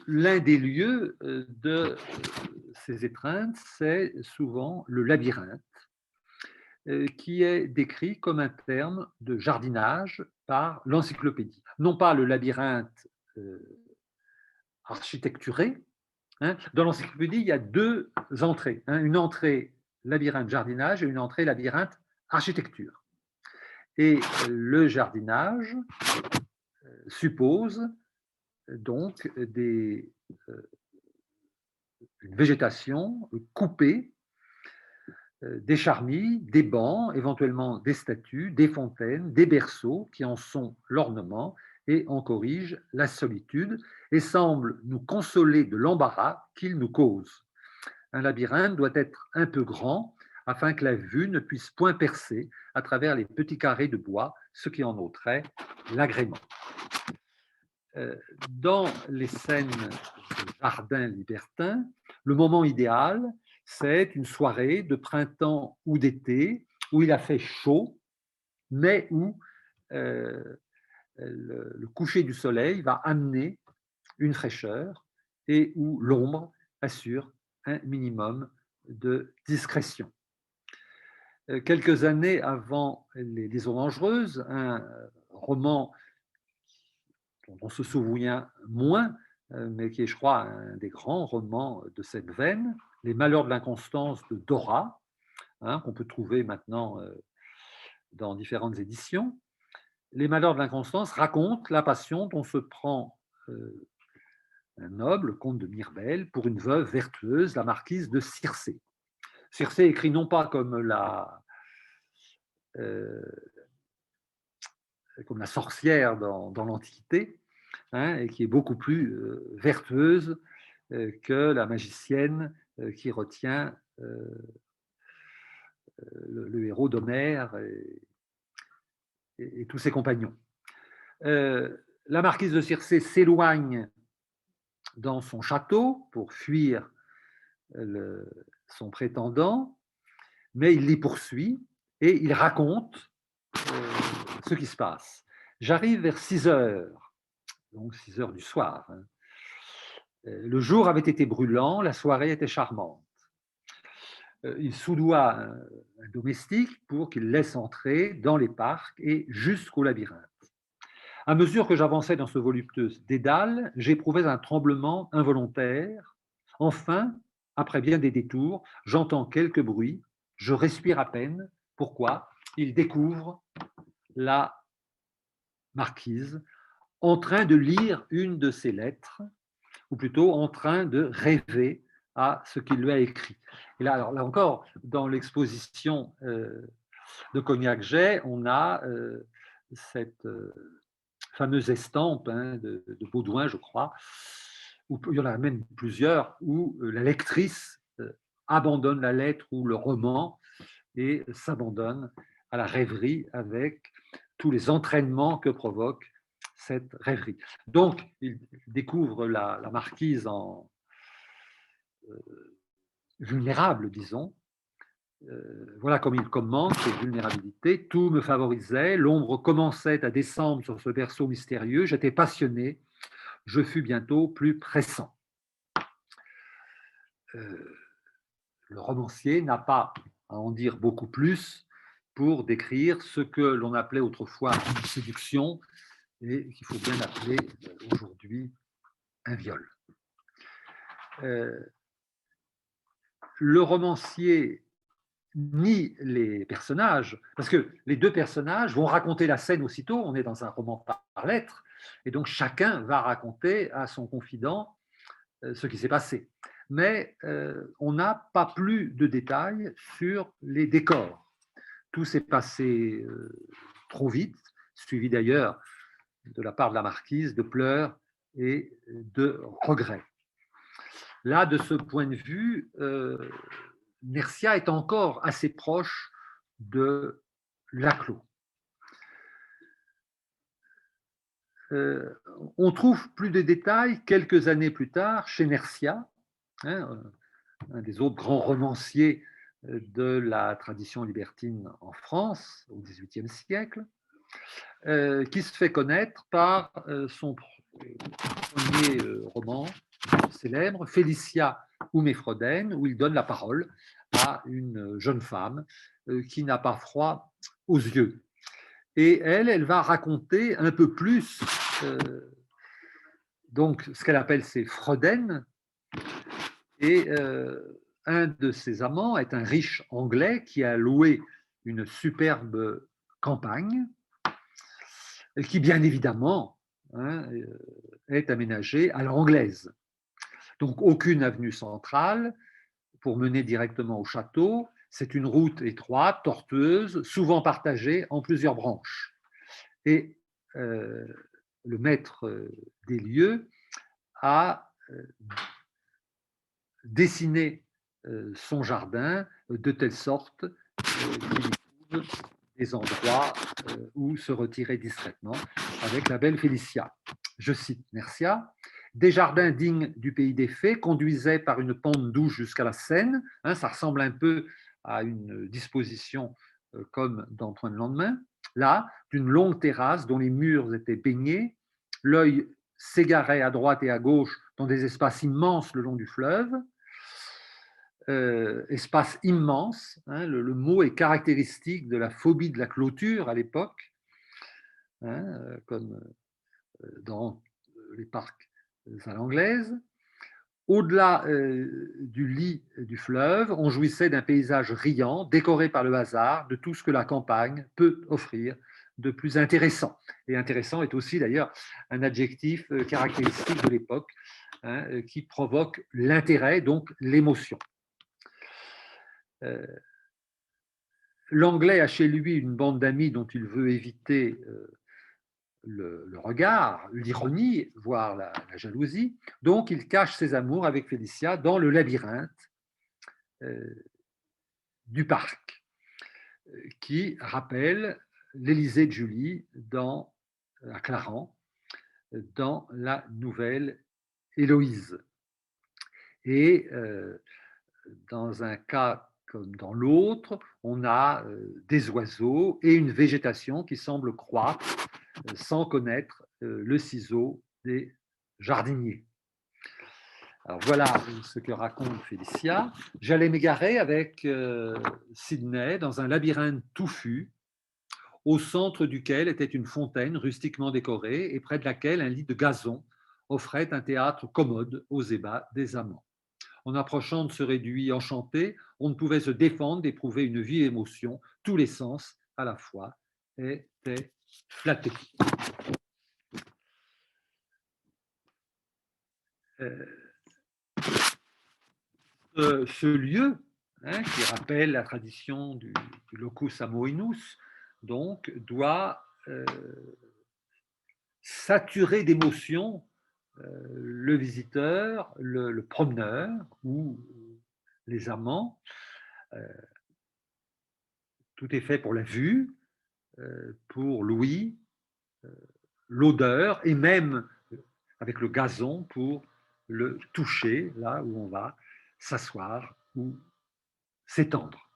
L'un des lieux de ces étreintes, c'est souvent le labyrinthe, qui est décrit comme un terme de jardinage par l'encyclopédie. Non pas le labyrinthe architecturé. Dans l'encyclopédie, il y a deux entrées. Une entrée labyrinthe jardinage et une entrée labyrinthe architecture. Et le jardinage suppose donc une végétation coupée, des charmilles, des bancs, éventuellement des statues, des fontaines, des berceaux qui en sont l'ornement et en corrigent la solitude et semblent nous consoler de l'embarras qu'ils nous causent. Un labyrinthe doit être un peu grand afin que la vue ne puisse point percer à travers les petits carrés de bois, ce qui en ôterait l'agrément. Dans les scènes de jardin libertin, le moment idéal, c'est une soirée de printemps ou d'été où il a fait chaud, mais où le coucher du soleil va amener une fraîcheur et où l'ombre assure un minimum de discrétion. Quelques années avant Les Liaisons dangereuses, un roman dont on se souvient moins, mais qui est, je crois, un des grands romans de cette veine, Les Malheurs de l'inconstance de Dora, qu'on peut trouver maintenant dans différentes éditions. Les Malheurs de l'inconstance racontent la passion dont se prend un noble, comte de Mirbel, pour une veuve vertueuse, la marquise de Circé. Circé écrit non pas comme la sorcière dans l'Antiquité, et qui est beaucoup plus vertueuse que la magicienne qui retient le héros d'Homère et tous ses compagnons. La marquise de Circé s'éloigne dans son château pour fuir son prétendant, mais il l'y poursuit et il raconte ce qui se passe. J'arrive vers 6 heures, donc 6 heures du soir. Le jour avait été brûlant, la soirée était charmante. Il soudoie un domestique pour qu'il laisse entrer dans les parcs et jusqu'au labyrinthe. À mesure que j'avançais dans ce voluptueux dédale, j'éprouvais un tremblement involontaire. Enfin, après bien des détours, j'entends quelques bruits, je respire à peine. Pourquoi ? Il découvre la marquise en train de lire une de ses lettres, ou plutôt en train de rêver à ce qu'il lui a écrit. Et là, alors, là encore, dans l'exposition de Cognac-Jay, on a cette fameuse estampe de Baudouin, je crois, où il y en a même plusieurs, où la lectrice abandonne la lettre ou le roman et s'abandonne à la rêverie avec tous les entraînements que provoque cette rêverie. Donc, il découvre la marquise en vulnérable, disons. Voilà comme il commente cette vulnérabilité. Tout me favorisait, l'ombre commençait à descendre sur ce berceau mystérieux, j'étais passionné, je fus bientôt plus pressant. Le romancier n'a pas à en dire beaucoup plus pour décrire ce que l'on appelait autrefois une séduction et qu'il faut bien appeler aujourd'hui un viol. Le romancier nie les personnages, parce que les deux personnages vont raconter la scène aussitôt, on est dans un roman par lettres, et donc chacun va raconter à son confident ce qui s'est passé. Mais on n'a pas plus de détails sur les décors. Tout s'est passé trop vite, suivi d'ailleurs de la part de la marquise de pleurs et de regrets. Là, de ce point de vue, Nercia est encore assez proche de Laclos. On trouve plus de détails quelques années plus tard chez Nercia, un des autres grands romanciers de la tradition libertine en France au XVIIIe siècle, qui se fait connaître par son premier roman célèbre, Félicia ou Méphrodène, où il donne la parole à une jeune femme qui n'a pas froid aux yeux. Et elle va raconter un peu plus donc ce qu'elle appelle ses Freuden. Et un de ses amants est un riche Anglais qui a loué une superbe campagne, qui bien évidemment est aménagée à l'anglaise. Donc aucune avenue centrale pour mener directement au château. C'est une route étroite, tortueuse, souvent partagée en plusieurs branches. Et le maître des lieux a dessiné son jardin de telle sorte qu'il trouve des endroits où se retirer discrètement avec la belle Félicia. Je cite Nercia. Des jardins dignes du pays des fées conduisaient par une pente douce jusqu'à la Seine. Ça ressemble un peu à une disposition comme dans Point de lendemain. Là, d'une longue terrasse dont les murs étaient baignés, l'œil s'égarait à droite et à gauche dans des espaces immenses le long du fleuve. Espace immense, hein, le mot est caractéristique de la phobie de la clôture à l'époque, hein, comme dans les parcs à l'anglaise. Au-delà du lit du fleuve, on jouissait d'un paysage riant, décoré par le hasard, de tout ce que la campagne peut offrir de plus intéressant. Et intéressant est aussi d'ailleurs un adjectif caractéristique de l'époque, hein, qui provoque l'intérêt, donc l'émotion. L'Anglais a chez lui une bande d'amis dont il veut éviter le regard, l'ironie, voire la jalousie. Donc, il cache ses amours avec Félicia dans le labyrinthe du parc, qui rappelle l'Élysée de Julie à Clarens, dans la nouvelle Héloïse. Et dans un cas comme dans l'autre, on a des oiseaux et une végétation qui semble croître sans connaître le ciseau des jardiniers. Alors voilà ce que raconte Félicia. J'allais m'égarer avec Sidney dans un labyrinthe touffu, au centre duquel était une fontaine rustiquement décorée et près de laquelle un lit de gazon offrait un théâtre commode aux ébats des amants. En approchant de ce réduit enchanté, on ne pouvait se défendre d'éprouver une vive émotion. Tous les sens, à la fois, étaient flattés. Ce lieu, hein, qui rappelle la tradition du locus amoenus, donc, doit saturer d'émotions le visiteur, le promeneur ou les amants. Tout est fait pour la vue, pour l'ouïe, l'odeur et même avec le gazon pour le toucher, là où on va s'asseoir ou s'étendre.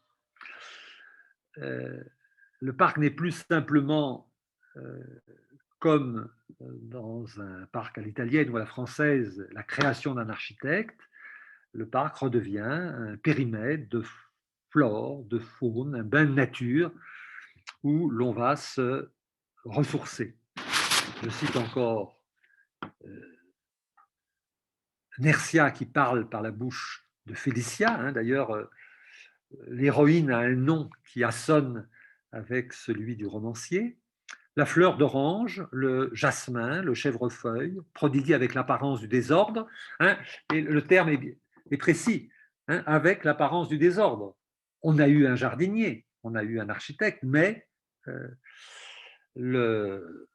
Le parc n'est plus simplement comme dans un parc à l'italienne ou à la française, la création d'un architecte. Le parc redevient un périmètre de flore, de faune, un bain de nature où l'on va se ressourcer. Je cite encore Nercia qui parle par la bouche de Félicia. Hein, d'ailleurs, l'héroïne a un nom qui assonne avec celui du romancier. La fleur d'orange, le jasmin, le chèvrefeuille, prodigués avec l'apparence du désordre. Hein, et le terme est précis, hein, avec l'apparence du désordre. On a eu un jardinier, on a eu un architecte, mais le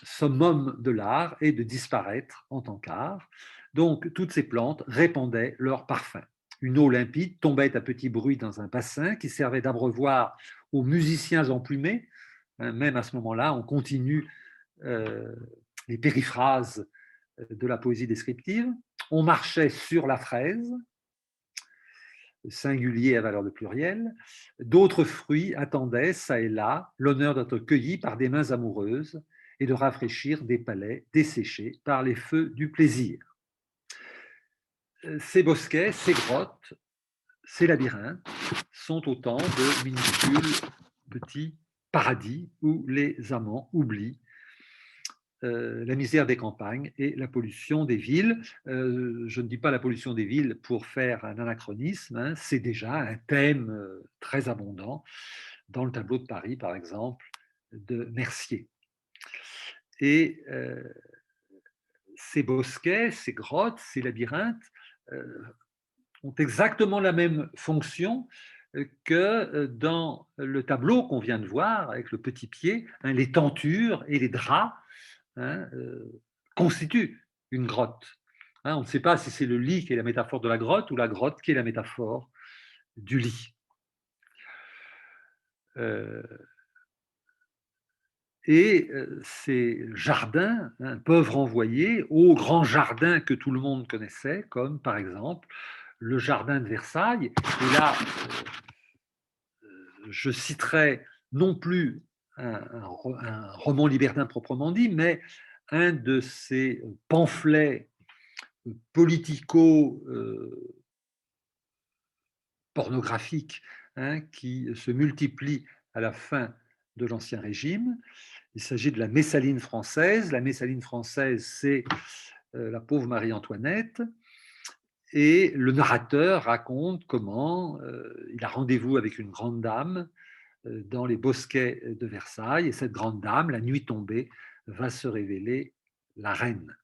summum de l'art est de disparaître en tant qu'art. Donc, toutes ces plantes répandaient leur parfum. Une eau limpide tombait à petit bruit dans un bassin qui servait d'abreuvoir aux musiciens emplumés. Même à ce moment-là, on continue les périphrases de la poésie descriptive. On marchait sur la fraise, singulier à valeur de pluriel. D'autres fruits attendaient, çà et là, l'honneur d'être cueillis par des mains amoureuses et de rafraîchir des palais desséchés par les feux du plaisir. Ces bosquets, ces grottes, ces labyrinthes sont autant de minuscules petits paradis où les amants oublient la misère des campagnes et la pollution des villes. Je ne dis pas la pollution des villes pour faire un anachronisme, hein, c'est déjà un thème très abondant dans le tableau de Paris, par exemple, de Mercier. Et ces bosquets, ces grottes, ces labyrinthes ont exactement la même fonction que dans le tableau qu'on vient de voir avec le petit pied, hein, les tentures et les draps, hein, constituent une grotte. Hein, on ne sait pas si c'est le lit qui est la métaphore de la grotte ou la grotte qui est la métaphore du lit. Et ces jardins, hein, peuvent renvoyer aux grands jardins que tout le monde connaissait, comme par exemple le jardin de Versailles. Et là, je citerai non plus un roman libertin proprement dit, mais un de ces pamphlets politico-pornographiques qui se multiplient à la fin de l'Ancien Régime. Il s'agit de la Messaline française. La Messaline française, c'est la pauvre Marie-Antoinette. Et le narrateur raconte comment il a rendez-vous avec une grande dame dans les bosquets de Versailles. Et cette grande dame, la nuit tombée, va se révéler la reine.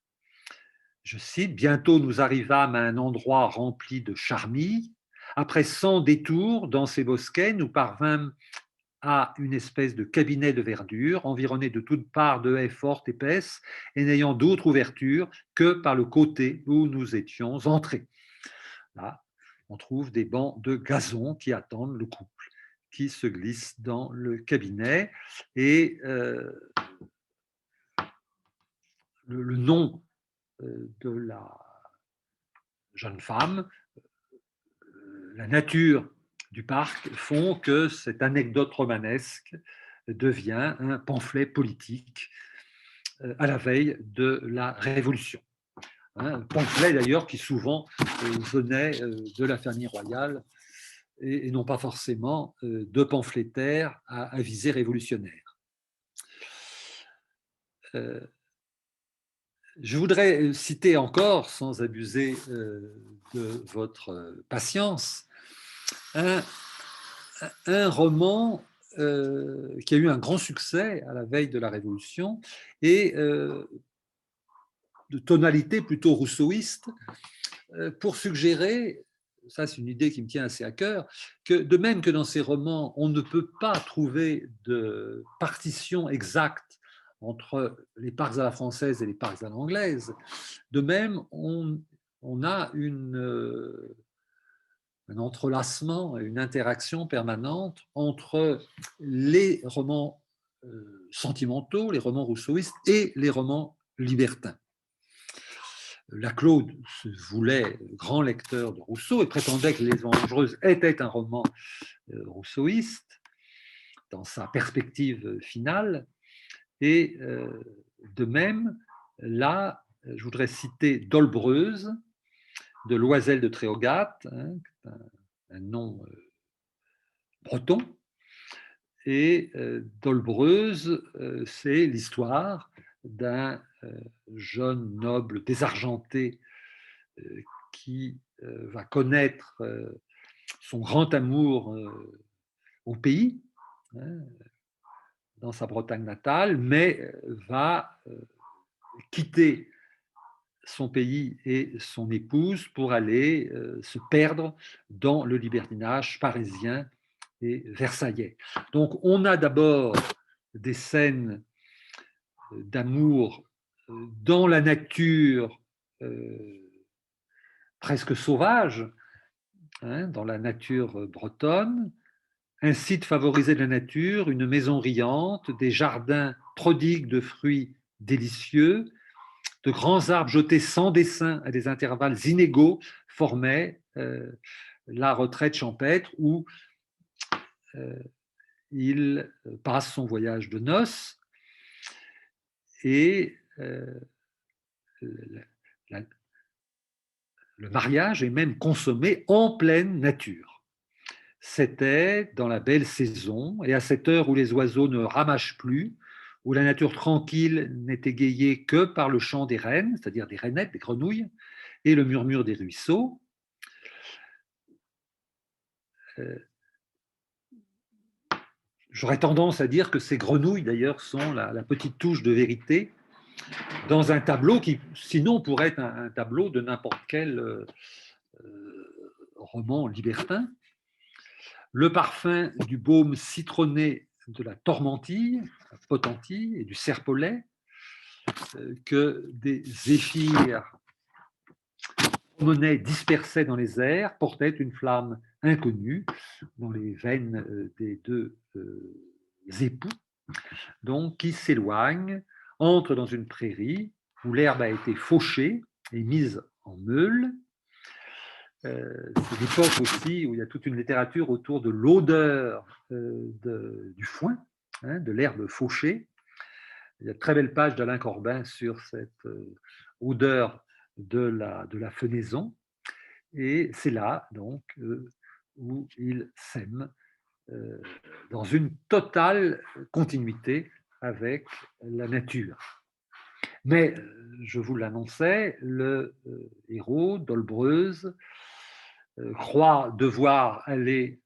Je cite, « Bientôt nous arrivâmes à un endroit rempli de charmilles. Après 100 détours dans ces bosquets, nous parvînmes à une espèce de cabinet de verdure, environné de toutes parts de haies fortes, épaisses, et n'ayant d'autre ouverture que par le côté où nous étions entrés. » Là, on trouve des bancs de gazon qui attendent le couple, qui se glisse dans le cabinet. Et le nom de la jeune femme, la nature du parc font que cette anecdote romanesque devient un pamphlet politique à la veille de la Révolution. Un pamphlet d'ailleurs qui souvent venait de la famille royale et non pas forcément de pamphlétaires à visée révolutionnaire. Je voudrais citer encore, sans abuser de votre patience, un roman qui a eu un grand succès à la veille de la Révolution et de tonalité plutôt rousseauiste pour suggérer, ça c'est une idée qui me tient assez à cœur, que de même que dans ces romans, on ne peut pas trouver de partition exacte entre les parcs à la française et les parcs à l'anglaise, de même on a un entrelacement, une interaction permanente entre les romans sentimentaux, les romans rousseauistes et les romans libertins. Laclos se voulait grand lecteur de Rousseau et prétendait que Les Vengereuses était un roman rousseauiste dans sa perspective finale. Et de même, là, je voudrais citer Dolbreuse de Loisel de Tréogat, un nom breton. Et Dolbreuse, c'est l'histoire d'un jeune noble désargenté qui va connaître son grand amour au pays, dans sa Bretagne natale, mais va quitter son pays et son épouse pour aller se perdre dans le libertinage parisien et versaillais. Donc on a d'abord des scènes d'amour dans la nature presque sauvage, dans la nature bretonne, un site favorisé de la nature, une maison riante, des jardins prodigues de fruits délicieux, de grands arbres jetés sans dessin à des intervalles inégaux formaient la retraite champêtre où il passe son voyage de noces et le mariage est même consommé en pleine nature. C'était dans la belle saison et à cette heure où les oiseaux ne ramachent plus, où la nature tranquille n'est égayée que par le chant des rennes, c'est-à-dire des rennettes, des grenouilles, et le murmure des ruisseaux. J'aurais tendance à dire que ces grenouilles, d'ailleurs, sont la petite touche de vérité dans un tableau qui, sinon, pourrait être un tableau de n'importe quel roman libertin. Le parfum du baume citronné de la tormentille, la potentille et du serpolet, que des zéphyrs promenaient, dispersaient dans les airs, portait une flamme inconnue dans les veines des deux époux, donc qui s'éloignent, entrent dans une prairie où l'herbe a été fauchée et mise en meule. C'est l'époque aussi où il y a toute une littérature autour de l'odeur du foin, de l'herbe fauchée. Il y a de très belles pages d'Alain Corbin sur cette odeur de la fenaison. Et c'est là, donc, où il sème dans une totale continuité avec la nature. Mais, je vous l'annonçais, le héros, Dolbreuse, croit devoir aller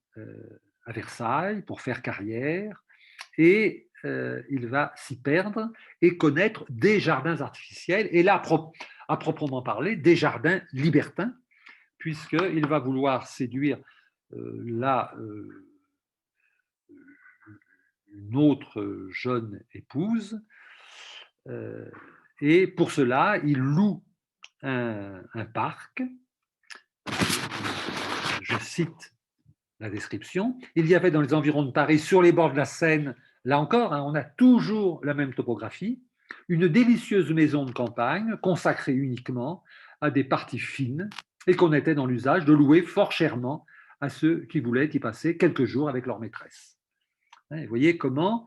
à Versailles pour faire carrière et il va s'y perdre et connaître des jardins artificiels, et là, à proprement parler, des jardins libertins, puisqu'il va vouloir séduire une autre jeune épouse, et pour cela, il loue un parc. Je cite la description. Il y avait dans les environs de Paris, sur les bords de la Seine, là encore, on a toujours la même topographie, une délicieuse maison de campagne consacrée uniquement à des parties fines et qu'on était dans l'usage de louer fort chèrement à ceux qui voulaient y passer quelques jours avec leur maîtresse. Vous voyez comment,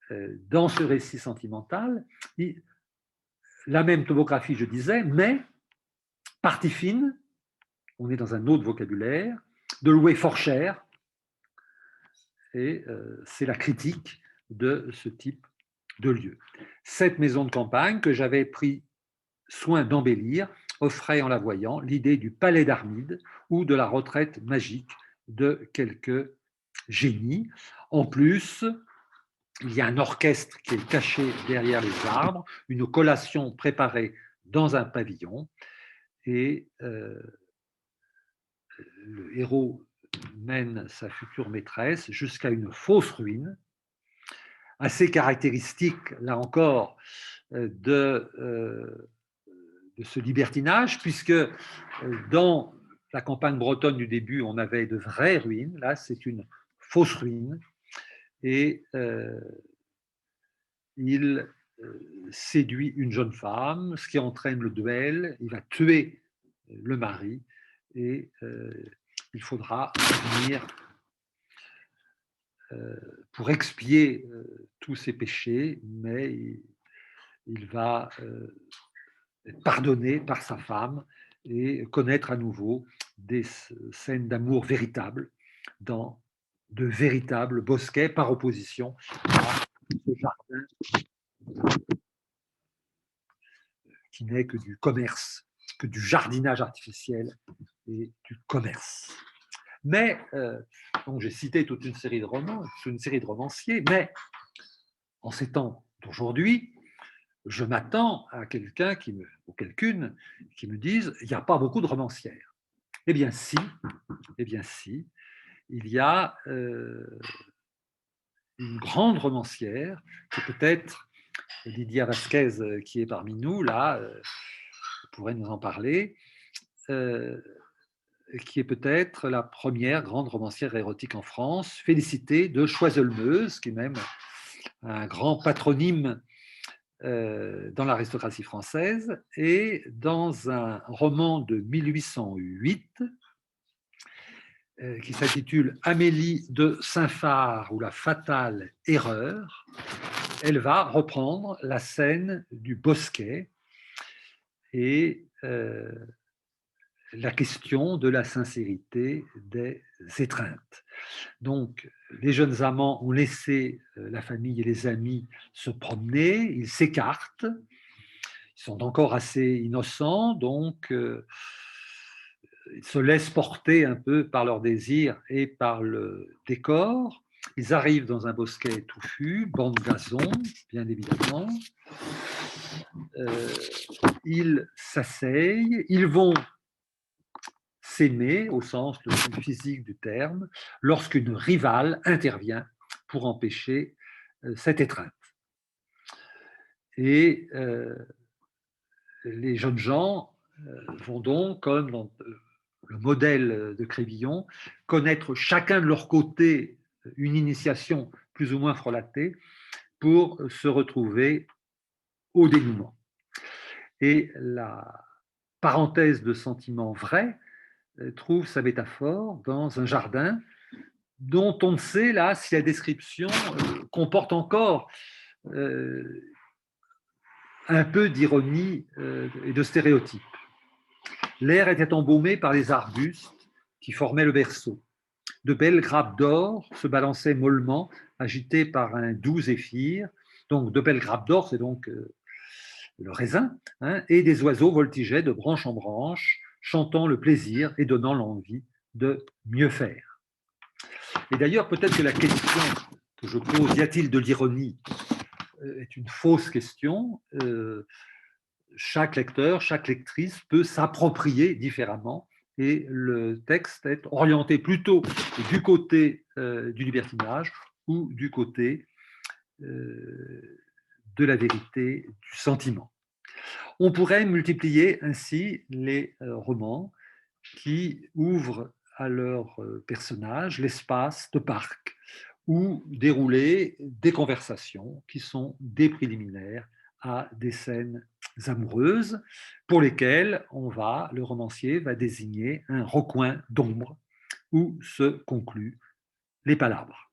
dans ce récit sentimental, la même topographie, je disais, mais partie fine, on est dans un autre vocabulaire, de louer fort cher, et c'est la critique de ce type de lieu. Cette maison de campagne que j'avais pris soin d'embellir offrait en la voyant l'idée du palais d'Armide ou de la retraite magique de quelques génies. En plus, il y a un orchestre qui est caché derrière les arbres, une collation préparée dans un pavillon, et le héros mène sa future maîtresse jusqu'à une fausse ruine, assez caractéristique, là encore, de ce libertinage, puisque dans la campagne bretonne du début, on avait de vraies ruines. Là, c'est une fausse ruine. Et il séduit une jeune femme, ce qui entraîne le duel. Il va tuer le mari et il faudra venir pour expier tous ses péchés, mais il va être pardonné par sa femme et connaître à nouveau des scènes d'amour véritables dans de véritables bosquets, par opposition à ce jardin qui n'est que du commerce, que du jardinage artificiel et du commerce. Mais, donc j'ai cité toute une série de romans, toute une série de romanciers, mais en ces temps d'aujourd'hui, je m'attends à quelqu'un ou quelqu'une qui me dise il n'y a pas beaucoup de romancières. Eh bien si, il y a une grande romancière, qui peut-être Lydia Vasquez, qui est parmi nous, là, pourrait nous en parler, qui est peut-être la première grande romancière érotique en France, Félicité de Choiseul-Meuse, qui est même un grand patronyme dans l'aristocratie française, et dans un roman de 1808 qui s'intitule Amélie de Saint-Phar ou la fatale erreur, elle va reprendre la scène du bosquet et la question de la sincérité des étreintes. Donc, les jeunes amants ont laissé la famille et les amis se promener, ils s'écartent, ils sont encore assez innocents, donc ils se laissent porter un peu par leur désir et par le décor. Ils arrivent dans un bosquet touffu, banc de gazon, bien évidemment. Ils s'asseyent, ils vont s'aimer au sens le plus physique du terme, lorsqu'une rivale intervient pour empêcher cette étreinte. Et les jeunes gens vont donc, comme dans le modèle de Crébillon, connaître chacun de leur côté une initiation plus ou moins frelatée pour se retrouver au dénouement. Et la parenthèse de sentiments vrais trouve sa métaphore dans un jardin dont on ne sait là si la description comporte encore un peu d'ironie et de stéréotypes. L'air était embaumé par les arbustes qui formaient le berceau. De belles grappes d'or se balançaient mollement, agitées par un doux zéphyr. Donc, de belles grappes d'or, c'est donc le raisin, hein, et des oiseaux voltigeaient de branche en branche, chantant le plaisir et donnant l'envie de mieux faire. Et d'ailleurs, peut-être que la question que je pose, y a-t-il de l'ironie, est une fausse question. Chaque lecteur, chaque lectrice peut s'approprier différemment et le texte est orienté plutôt du côté du libertinage ou du côté de la vérité, du sentiment. On pourrait multiplier ainsi les romans qui ouvrent à leurs personnages l'espace de parc où dérouler des conversations qui sont des préliminaires à des scènes amoureuses pour lesquelles le romancier va désigner un recoin d'ombre où se concluent les palabres.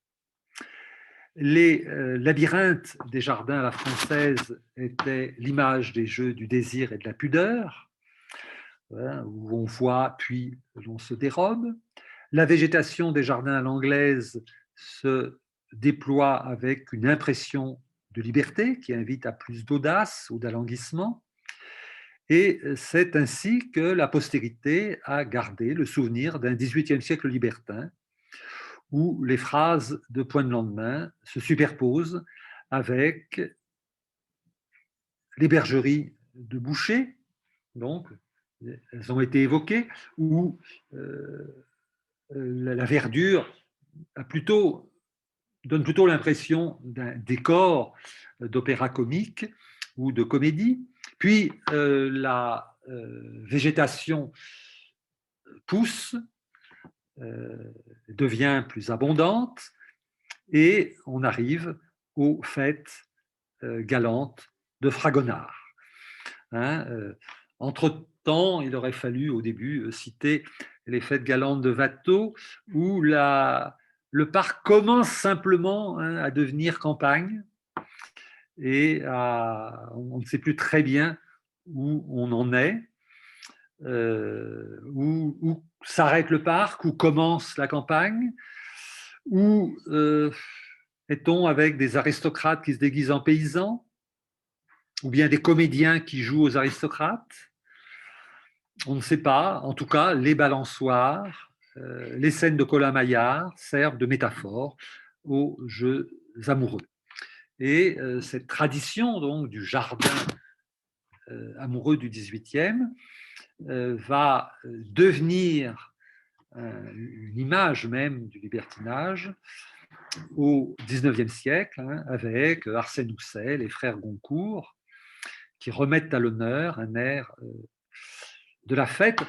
Les labyrinthes des jardins à la française étaient l'image des jeux du désir et de la pudeur, où on voit puis l'on se dérobe. La végétation des jardins à l'anglaise se déploie avec une impression de liberté qui invite à plus d'audace ou d'alanguissement. Et c'est ainsi que la postérité a gardé le souvenir d'un XVIIIe siècle libertin où les phrases de Point de Lendemain se superposent avec les bergeries de Boucher, donc elles ont été évoquées, où la verdure donne plutôt l'impression d'un décor d'opéra comique ou de comédie. Puis la végétation pousse, devient plus abondante et on arrive aux fêtes galantes de Fragonard. Entre-temps, il aurait fallu au début citer les fêtes galantes de Watteau, où le parc commence simplement à devenir campagne et on ne sait plus très bien où on en est, où s'arrête le parc, où commence la campagne, où est-on avec des aristocrates qui se déguisent en paysans, ou bien des comédiens qui jouent aux aristocrates. On ne sait pas. En tout cas, les balançoires, les scènes de Colin Maillard servent de métaphore aux jeux amoureux. Et cette tradition donc, du jardin amoureux du XVIIIe va devenir une image même du libertinage au XIXe siècle, avec Arsène Housset, les frères Goncourt, qui remettent à l'honneur un air de la fête.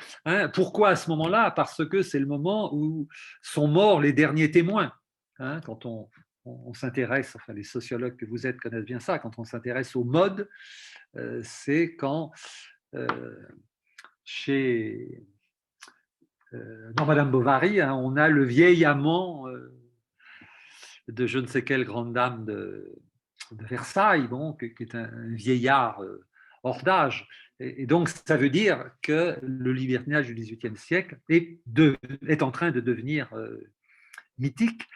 Pourquoi à ce moment-là? Parce que c'est le moment où sont morts les derniers témoins. Quand on s'intéresse, enfin les sociologues que vous êtes connaissent bien ça, quand on s'intéresse aux modes, c'est quand dans Madame Bovary, on a le vieil amant de je ne sais quelle grande dame de Versailles, donc, qui est un vieillard hors d'âge. Et donc, ça veut dire que le libertinage du XVIIIe siècle est en train de devenir mythique.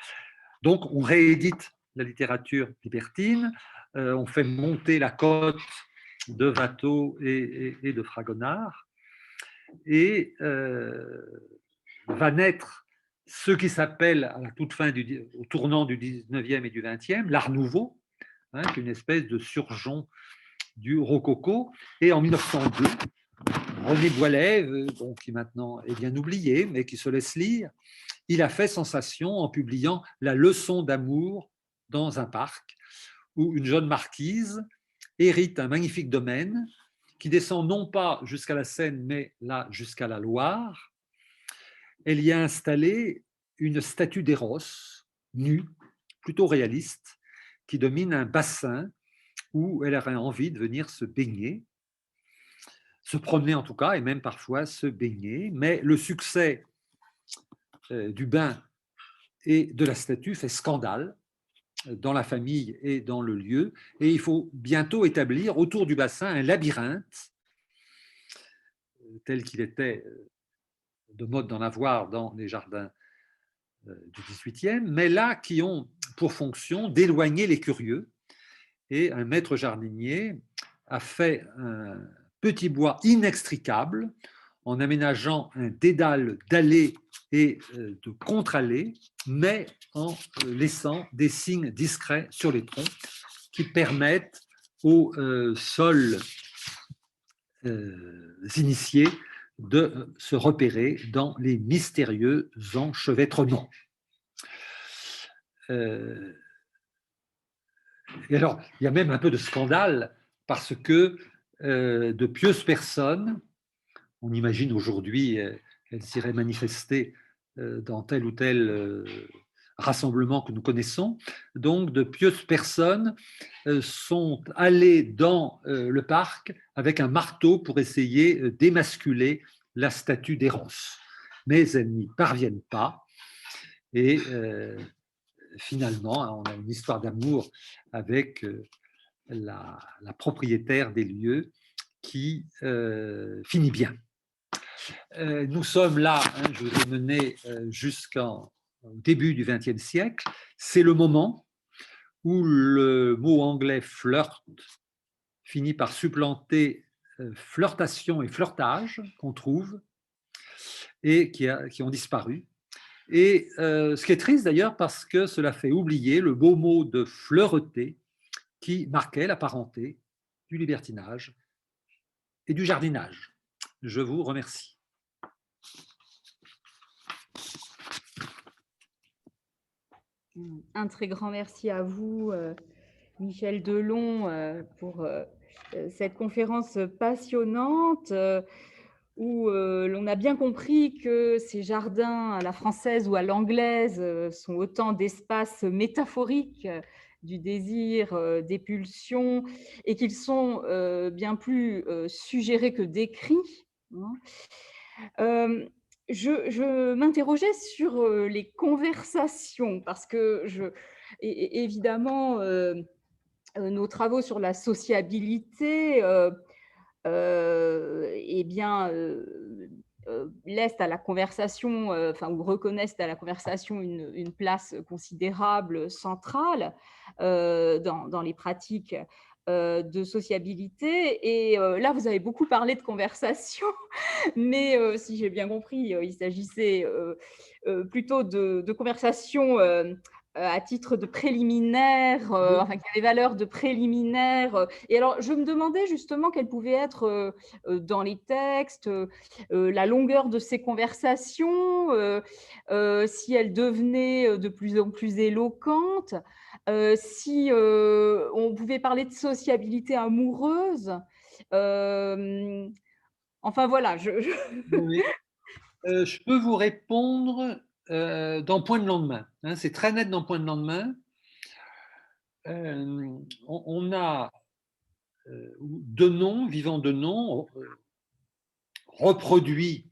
Donc, on réédite la littérature libertine, on fait monter la cote de Watteau et de Fragonard, et va naître ce qui s'appelle, à la toute fin, au tournant du 19e et du 20e, l'Art Nouveau, qui est une espèce de surgeon du rococo. Et en 1902, René Boilev, qui maintenant est bien oublié, mais qui se laisse lire, il a fait sensation en publiant La leçon d'amour dans un parc, où une jeune marquise hérite un magnifique domaine qui descend non pas jusqu'à la Seine, mais là jusqu'à la Loire. Elle y a installé une statue d'Éros, nue, plutôt réaliste, qui domine un bassin où elle aurait envie de venir se baigner, se promener en tout cas, et même parfois se baigner. Mais le succès du bain et de la statue fait scandale, dans la famille et dans le lieu. Et il faut bientôt établir autour du bassin un labyrinthe, tel qu'il était de mode d'en avoir dans les jardins du XVIIIe, mais là qui ont pour fonction d'éloigner les curieux. Et un maître jardinier a fait un petit bois inextricable en aménageant un dédale d'allées et de contre-allées, mais en laissant des signes discrets sur les troncs qui permettent aux sols initiés de se repérer dans les mystérieux enchevêtrements. Et alors, il y a même un peu de scandale parce que de pieuses personnes, on imagine aujourd'hui, elles iraient manifester dans tel ou tel rassemblement que nous connaissons, donc de pieuses personnes sont allées dans le parc avec un marteau pour essayer d'émasculer la statue d'Érance. Mais elles n'y parviennent pas. Et finalement, on a une histoire d'amour avec la propriétaire des lieux qui finit bien. Nous sommes là, je vous ai mené jusqu'au début du XXe siècle. C'est le moment où le mot anglais flirt finit par supplanter flirtation et flirtage qu'on trouve et qui ont disparu. Et ce qui est triste d'ailleurs parce que cela fait oublier le beau mot de fleureter qui marquait la parenté du libertinage et du jardinage. Je vous remercie. Un très grand merci à vous, Michel Delon, pour cette conférence passionnante où l'on a bien compris que ces jardins à la française ou à l'anglaise sont autant d'espaces métaphoriques du désir, des pulsions, et qu'ils sont bien plus suggérés que décrits. Je m'interrogeais sur les conversations, parce que évidemment, nos travaux sur la sociabilité eh bien, laissent à la conversation, ou reconnaissent à la conversation une place considérable, centrale dans les pratiques de sociabilité. Et là, vous avez beaucoup parlé de conversation, mais si j'ai bien compris, il s'agissait plutôt de conversation à titre de préliminaire, qui a des valeurs de préliminaire. Et alors, je me demandais justement quelle pouvait être dans les textes, la longueur de ces conversations, si elles devenaient de plus en plus éloquentes, si on pouvait parler de sociabilité amoureuse. Enfin voilà, Oui. Je peux vous répondre dans Point de lendemain. Hein, c'est très net dans Point de lendemain. On a Denon, vivant Denon, reproduit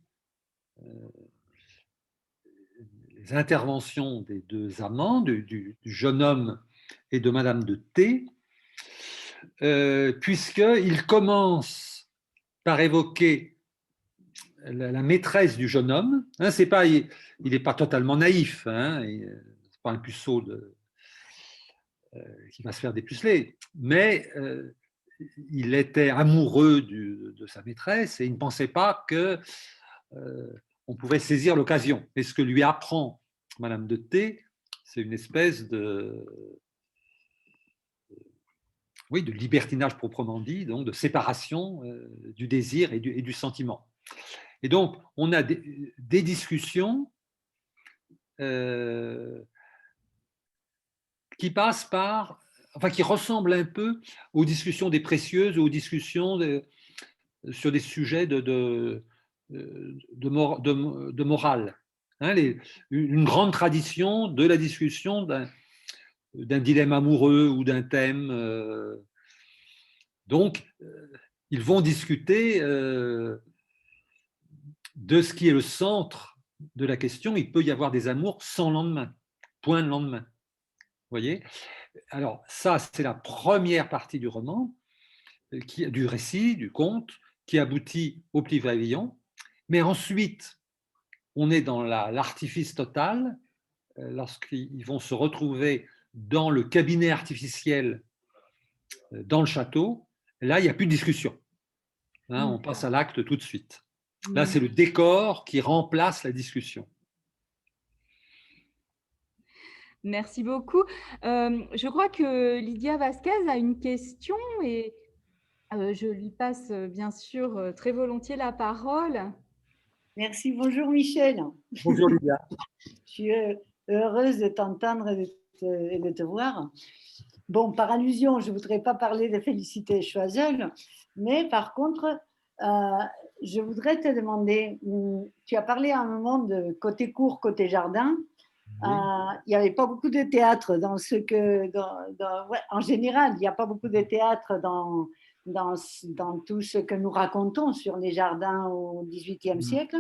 les interventions des deux amants, du jeune homme et de Madame de T, puisqu'il commence par évoquer la maîtresse du jeune homme. Hein, il n'est pas totalement naïf, hein, c'est pas un puceau qui va se faire dépuceler, mais il était amoureux de sa maîtresse et il ne pensait pas que on pouvait saisir l'occasion. Et ce que lui apprend Madame de T, c'est une espèce de libertinage proprement dit, donc de séparation du désir et du sentiment. Et donc, on a des discussions qui passent qui ressemblent un peu aux discussions des précieuses, aux discussions sur des sujets de morale. Hein, une grande tradition de la discussion d'un dilemme amoureux ou d'un thème. Donc, ils vont discuter de ce qui est le centre de la question. Il peut y avoir des amours sans lendemain, point de lendemain. voyez? Alors, ça, c'est la première partie du roman, du récit, du conte, qui aboutit au Petit-Grévillon. Mais ensuite, on est dans l'artifice total, lorsqu'ils vont se retrouver dans le cabinet artificiel, dans le château. Là, il n'y a plus de discussion. Hein, on passe à l'acte tout de suite. Là, c'est le décor qui remplace la discussion. Merci beaucoup. Je crois que Lydia Vasquez a une question et je lui passe bien sûr très volontiers la parole. Merci, bonjour Michel. Bonjour Lydia. Je suis heureuse de t'entendre et de te voir. Bon, par allusion, je ne voudrais pas parler de Félicité Choiseul, mais par contre, je voudrais te demander, tu as parlé à un moment de côté cour, côté jardin. Oui. Il n'y avait pas beaucoup de théâtre dans ce que, ouais, en général, il n'y a pas beaucoup de théâtre dans tout ce que nous racontons sur les jardins au XVIIIe siècle.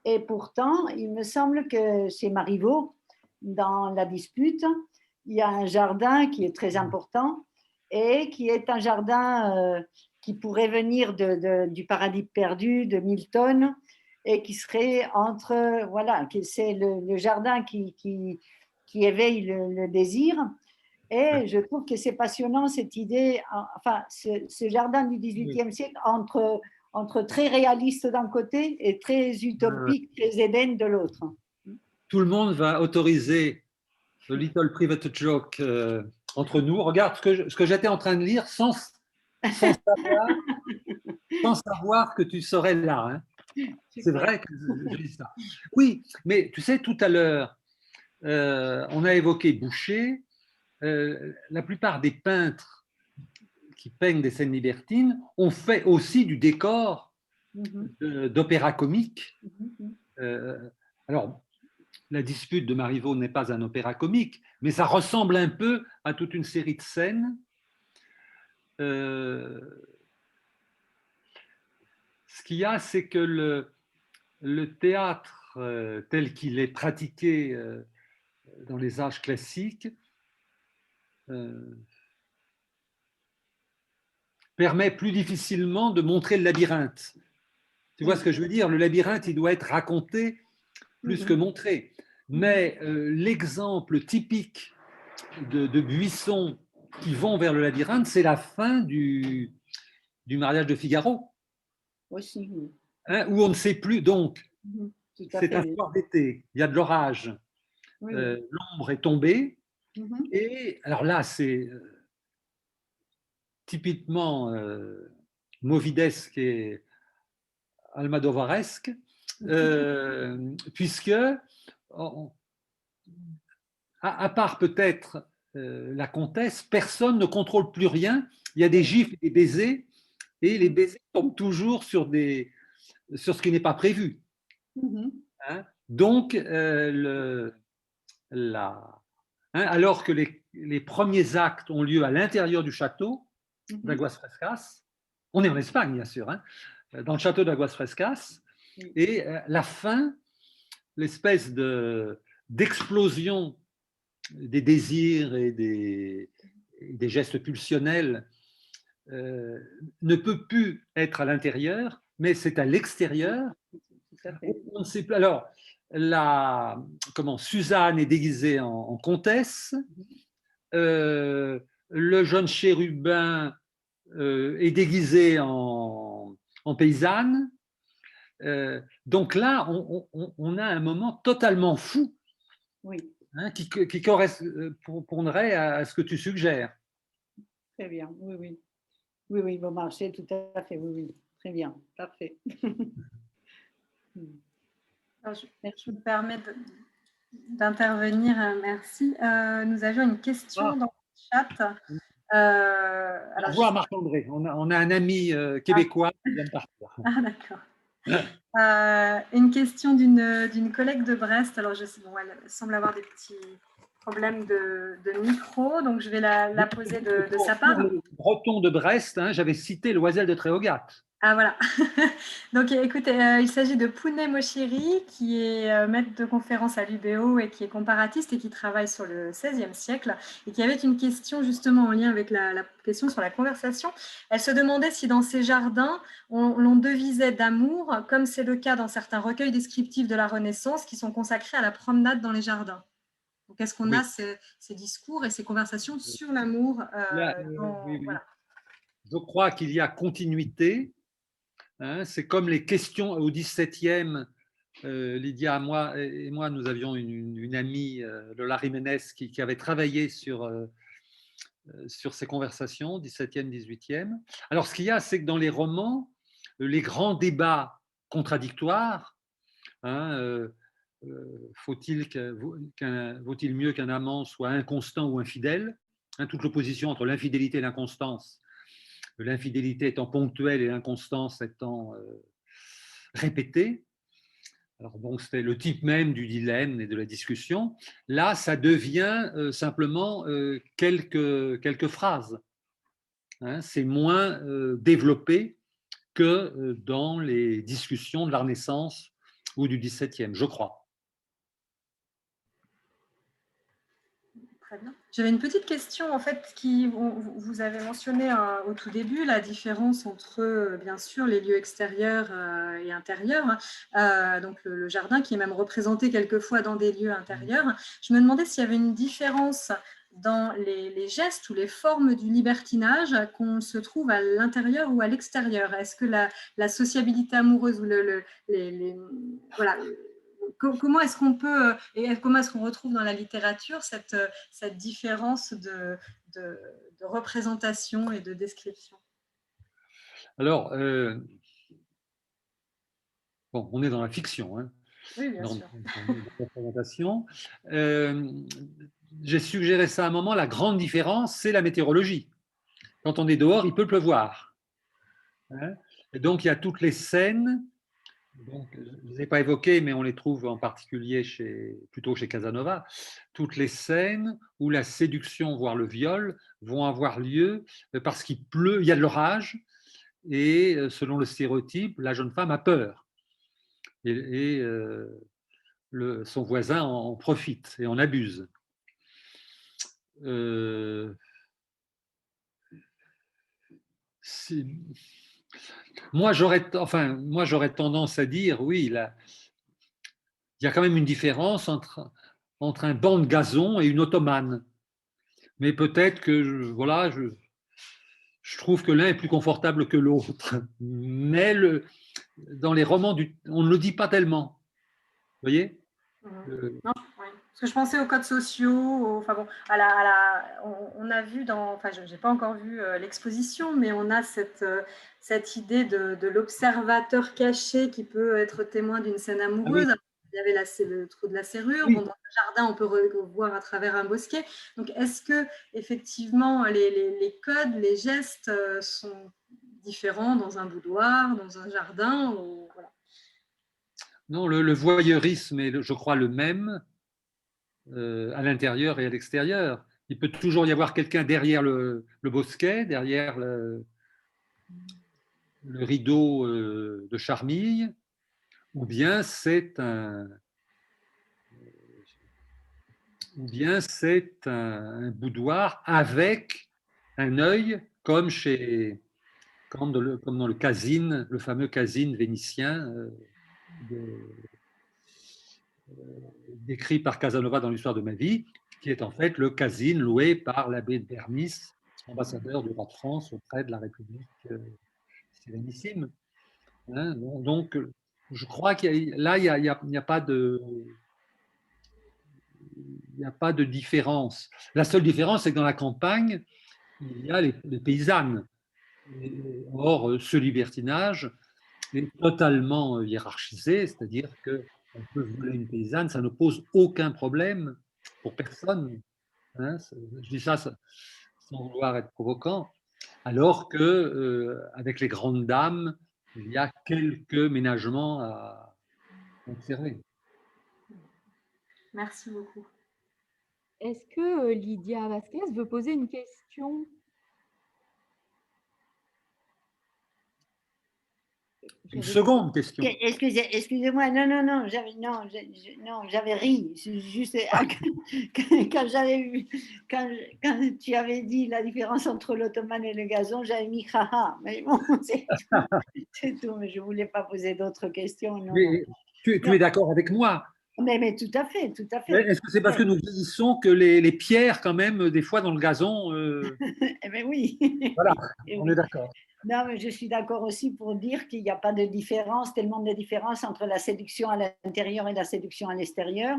Et pourtant, il me semble que chez Marivaux, dans La Dispute, il y a un jardin qui est très important et qui est un jardin qui pourrait venir du Paradis perdu de Milton et qui serait entre, voilà, c'est le jardin qui éveille le désir. Et je trouve que c'est passionnant cette idée, enfin, ce jardin du XVIIIe siècle entre très réaliste d'un côté et très utopique, très éden de l'autre. Tout le monde va autoriser le little private joke entre nous. Regarde ce que j'étais en train de lire sans savoir que tu serais là. Hein. C'est vrai que je dis ça. Oui, mais tu sais, tout à l'heure, on a évoqué Boucher. La plupart des peintres qui peignent des scènes libertines ont fait aussi du décor d'opéra comique. Alors, La Dispute de Marivaux n'est pas un opéra comique, mais ça ressemble un peu à toute une série de scènes. Ce qu'il y a, c'est que le théâtre tel qu'il est pratiqué dans les âges classiques permet plus difficilement de montrer le labyrinthe. Tu vois ce que je veux dire? Le labyrinthe, il doit être raconté plus que montré. Mais l'exemple typique de buissons qui vont vers le labyrinthe, c'est la fin du mariage de Figaro. Aussi, oui. Hein, où on ne sait plus. Donc, c'est un soir d'été, il y a de l'orage, oui. L'ombre est tombée. Et alors là, c'est typiquement movidesque et almodovaresque, puisque, à part peut-être la comtesse, personne ne contrôle plus rien. Il y a des gifles et des baisers, et les baisers tombent toujours sur ce qui n'est pas prévu. Hein? Donc, alors que les premiers actes ont lieu à l'intérieur du château d'Aguas Frescas, on est en Espagne, bien sûr, hein, dans le château d'Aguas Frescas, et la fin, l'espèce d'explosion des désirs et des gestes pulsionnels ne peut plus être à l'intérieur, mais c'est à l'extérieur. On ne sait plus. Alors, Suzanne est déguisée en comtesse, le jeune chérubin est déguisé en paysanne. Donc là, on a un moment totalement fou, oui. Hein, qui correspondrait à ce que tu suggères. Très bien, oui, oui. Oui, oui, bon marché, tout à fait, oui, oui. Très bien, parfait. Alors, je me permets d'intervenir, merci. Nous avions une question dans le chat. Au revoir Marc-André, on a un ami québécois qui vient de partir. Ah d'accord. Une question d'une collègue de Brest. Alors je sais, bon, elle semble avoir des petits problèmes de micro, donc je vais la poser de sa part. Le breton de Brest, hein, j'avais cité l'oiselle de Tréogat. Ah voilà. Donc écoutez, il s'agit de Pune Moshiri, qui est maître de conférence à l'UBO et qui est comparatiste et qui travaille sur le XVIe siècle et qui avait une question justement en lien avec la question sur la conversation. Elle se demandait si dans ces jardins, l'on devisait d'amour, comme c'est le cas dans certains recueils descriptifs de la Renaissance qui sont consacrés à la promenade dans les jardins. Donc est-ce qu'on a Oui. ces discours et ces conversations sur l'amour Là, oui, oui. voilà. Je crois qu'il y a continuité. Hein, c'est comme les questions au XVIIe. Lydia et moi, nous avions une amie, Lola Jiménez, qui avait travaillé sur ces conversations, 17e, 18e. Alors, ce qu'il y a, c'est que dans les romans, les grands débats contradictoires, hein, vaut-il mieux qu'un amant soit inconstant ou infidèle, hein, toute l'opposition entre l'infidélité et l'inconstance, l'infidélité étant ponctuelle et l'inconstance étant répétée. Alors bon, c'était le type même du dilemme et de la discussion. Là, ça devient simplement quelques phrases. Hein, c'est moins développé que dans les discussions de la Renaissance ou du XVIIe, je crois. Très bien. J'avais une petite question, en fait, vous avez mentionné au tout début la différence entre, bien sûr, les lieux extérieurs et intérieurs, donc le jardin qui est même représenté quelquefois dans des lieux intérieurs. Je me demandais s'il y avait une différence dans les gestes ou les formes du libertinage qu'on se trouve à l'intérieur ou à l'extérieur. Est-ce que la sociabilité amoureuse ou voilà, comment est-ce qu'on peut et comment est-ce qu'on retrouve dans la littérature cette différence de représentation et de description? Alors, bon, on est dans la fiction, hein, Oui, bien sûr. dans la représentation. J'ai suggéré ça à un moment, la grande différence, c'est la météorologie. Quand on est dehors, il peut pleuvoir. Hein, et donc, il y a toutes les scènes. Donc, je ne les ai pas évoquées, mais on les trouve en particulier plutôt chez Casanova. Toutes les scènes où la séduction, voire le viol, vont avoir lieu parce qu'il pleut, il y a de l'orage, et selon le stéréotype, la jeune femme a peur. Et son voisin en profite et en abuse. Moi, j'aurais tendance à dire, oui, il y a quand même une différence entre un banc de gazon et une ottomane. Mais peut-être que, voilà, je trouve que l'un est plus confortable que l'autre. Mais dans les romans, on ne le dit pas tellement. Vous voyez? Non, oui. Parce que je pensais aux codes sociaux, enfin bon, on a vu enfin, je n'ai pas encore vu l'exposition, mais on a cette idée de l'observateur caché qui peut être témoin d'une scène amoureuse. Ah oui. Il y avait le trou de la serrure. Oui. Bon, dans le jardin, on peut voir à travers un bosquet. Donc, est-ce que effectivement les codes, les gestes sont différents dans un boudoir, dans un jardin voilà. Non, le voyeurisme est, je crois, le même à l'intérieur et à l'extérieur. Il peut toujours y avoir quelqu'un derrière le bosquet, derrière le rideau de charmille, ou bien c'est un boudoir avec un œil, comme dans le casine, le fameux casine vénitien décrit par Casanova dans l'histoire de ma vie, qui est en fait le casine loué par l'abbé de Bernis, ambassadeur du roi de France auprès de la République sérénissime. Hein, donc, je crois qu'il là, il n'y a pas de... Il n'y a pas de différence. La seule différence, c'est que dans la campagne, il y a les paysannes. Or, ce libertinage est totalement hiérarchisé, c'est-à-dire qu'on peut voler une paysanne, ça ne pose aucun problème pour personne. Hein, je dis ça sans vouloir être provocant, alors que avec les grandes dames, il y a quelques ménagements à observer. Merci beaucoup. Est-ce que Lydia Vasquez veut poser une question? Une seconde question. Excusez-moi, non, j'avais ri. C'est juste quand j'avais vu, quand tu avais dit la différence entre l'ottomane et le gazon, j'avais mis haha. Mais bon, c'est tout. Mais je ne voulais pas poser d'autres questions. Non, non. Mais tu es d'accord avec moi? Mais tout à fait, tout à fait. Est-ce que c'est parce que nous vieillissons que les pierres, quand même, des fois dans le gazon, Eh bien oui. voilà, Eh on oui. est d'accord. Non, mais je suis d'accord aussi pour dire qu'il n'y a pas de différence, tellement de différence entre la séduction à l'intérieur et la séduction à l'extérieur.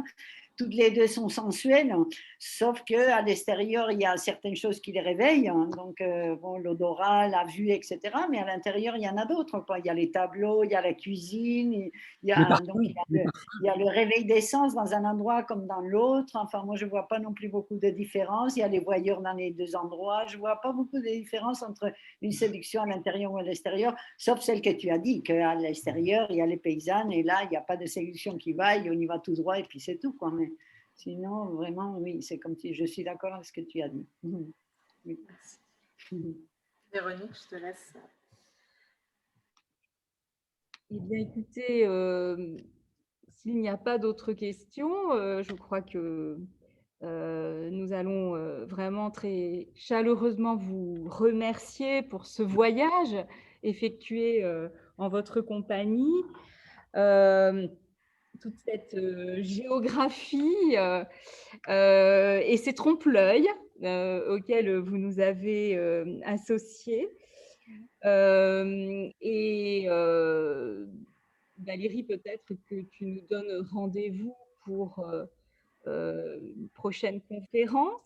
Toutes les deux sont sensuelles, sauf qu'à l'extérieur, il y a certaines choses qui les réveillent, donc bon, l'odorat, la vue, etc. Mais à l'intérieur, il y en a d'autres, quoi. Il y a les tableaux, il y a la cuisine, il y Les a, donc, parfums, il y a le réveil des sens dans un endroit comme dans l'autre. Enfin, moi, je ne vois pas non plus beaucoup de différence. Il y a les voyeurs dans les deux endroits. Je ne vois pas beaucoup de différence entre une séduction à l'intérieur ou à l'extérieur, sauf celle que tu as dit, qu'à l'extérieur, il y a les paysannes, et là, il n'y a pas de séduction qui vaille, on y va tout droit, et puis c'est tout, quoi. Mais sinon, vraiment, oui, c'est comme si je suis d'accord avec ce que tu as dit. Oui. Véronique, je te laisse. Eh bien, écoutez, s'il n'y a pas d'autres questions, je crois que nous allons vraiment très chaleureusement vous remercier pour ce voyage effectué en votre compagnie. Toute cette géographie et ces trompe-l'œil auxquels vous nous avez associés. Et Valérie, peut-être que tu nous donnes rendez-vous pour une prochaine conférence.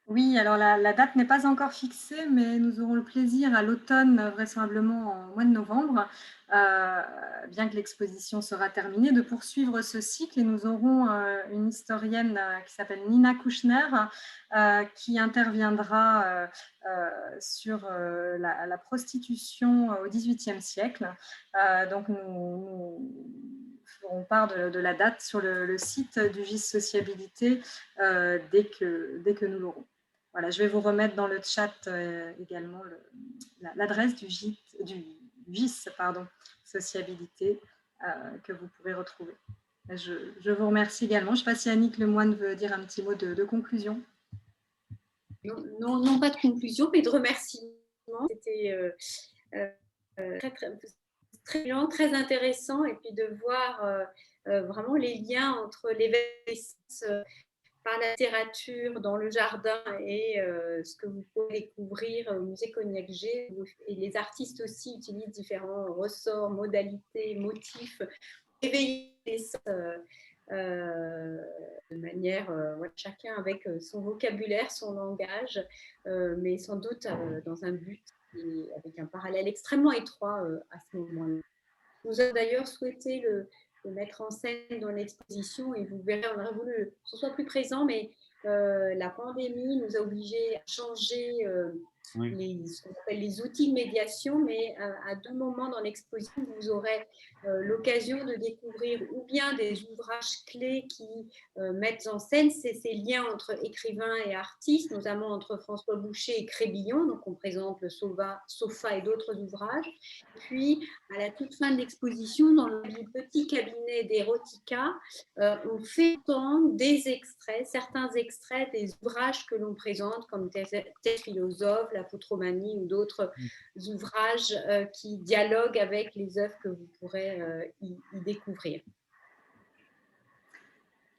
Oui, alors la date n'est pas encore fixée, mais nous aurons le plaisir à l'automne, vraisemblablement en mois de novembre, bien que l'exposition sera terminée, de poursuivre ce cycle. Et nous aurons une historienne qui s'appelle Nina Kouchner, qui interviendra sur la prostitution au XVIIIe siècle. Donc nous ferons part de la date sur le site du GIS Sociabilité dès que nous l'aurons. Voilà, je vais vous remettre dans le chat également l'adresse du GIS Sociabilité que vous pourrez retrouver. Je vous remercie également. Je ne sais pas si Annick Lemoine veut dire un petit mot de conclusion. Non, pas de conclusion, mais de remerciements. C'était très bien, très intéressant, et puis de voir vraiment les liens entre l'éveil par la littérature dans le jardin et ce que vous pouvez découvrir au musée Cognac-G. Et les artistes aussi utilisent différents ressorts, modalités, motifs, éveiller les sens de manière, chacun avec son vocabulaire, son langage, mais sans doute dans un but et avec un parallèle extrêmement étroit à ce moment-là. Nous avons d'ailleurs souhaité le mettre en scène dans l'exposition, et vous verrez, on aurait voulu que ce soit plus présent, mais la pandémie nous a obligés à changer ce qu'on appelle les outils de médiation, mais à deux moments dans l'exposition, vous aurez l'occasion de découvrir ou bien des ouvrages clés qui mettent en scène ces liens entre écrivains et artistes, notamment entre François Boucher et Crébillon, donc on présente le Sofa et d'autres ouvrages. Puis, à la toute fin de l'exposition, dans le petit cabinet d'Erotica, on fait entendre des extraits, certains extraits des ouvrages que l'on présente, comme Thèse philosophe, La Foutromanie ou d'autres ouvrages qui dialoguent avec les œuvres que vous pourrez y découvrir.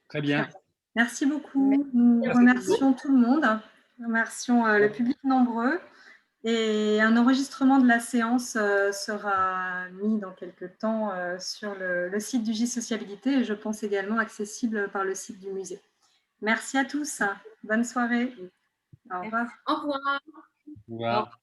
Très bien. Merci beaucoup. Nous remercions tout le monde. Nous remercions le public nombreux. Et un enregistrement de la séance sera mis dans quelques temps sur le site du GIS Sociabilité, et je pense également accessible par le site du musée. Merci à tous. Bonne soirée. Au revoir. Au revoir. Au revoir.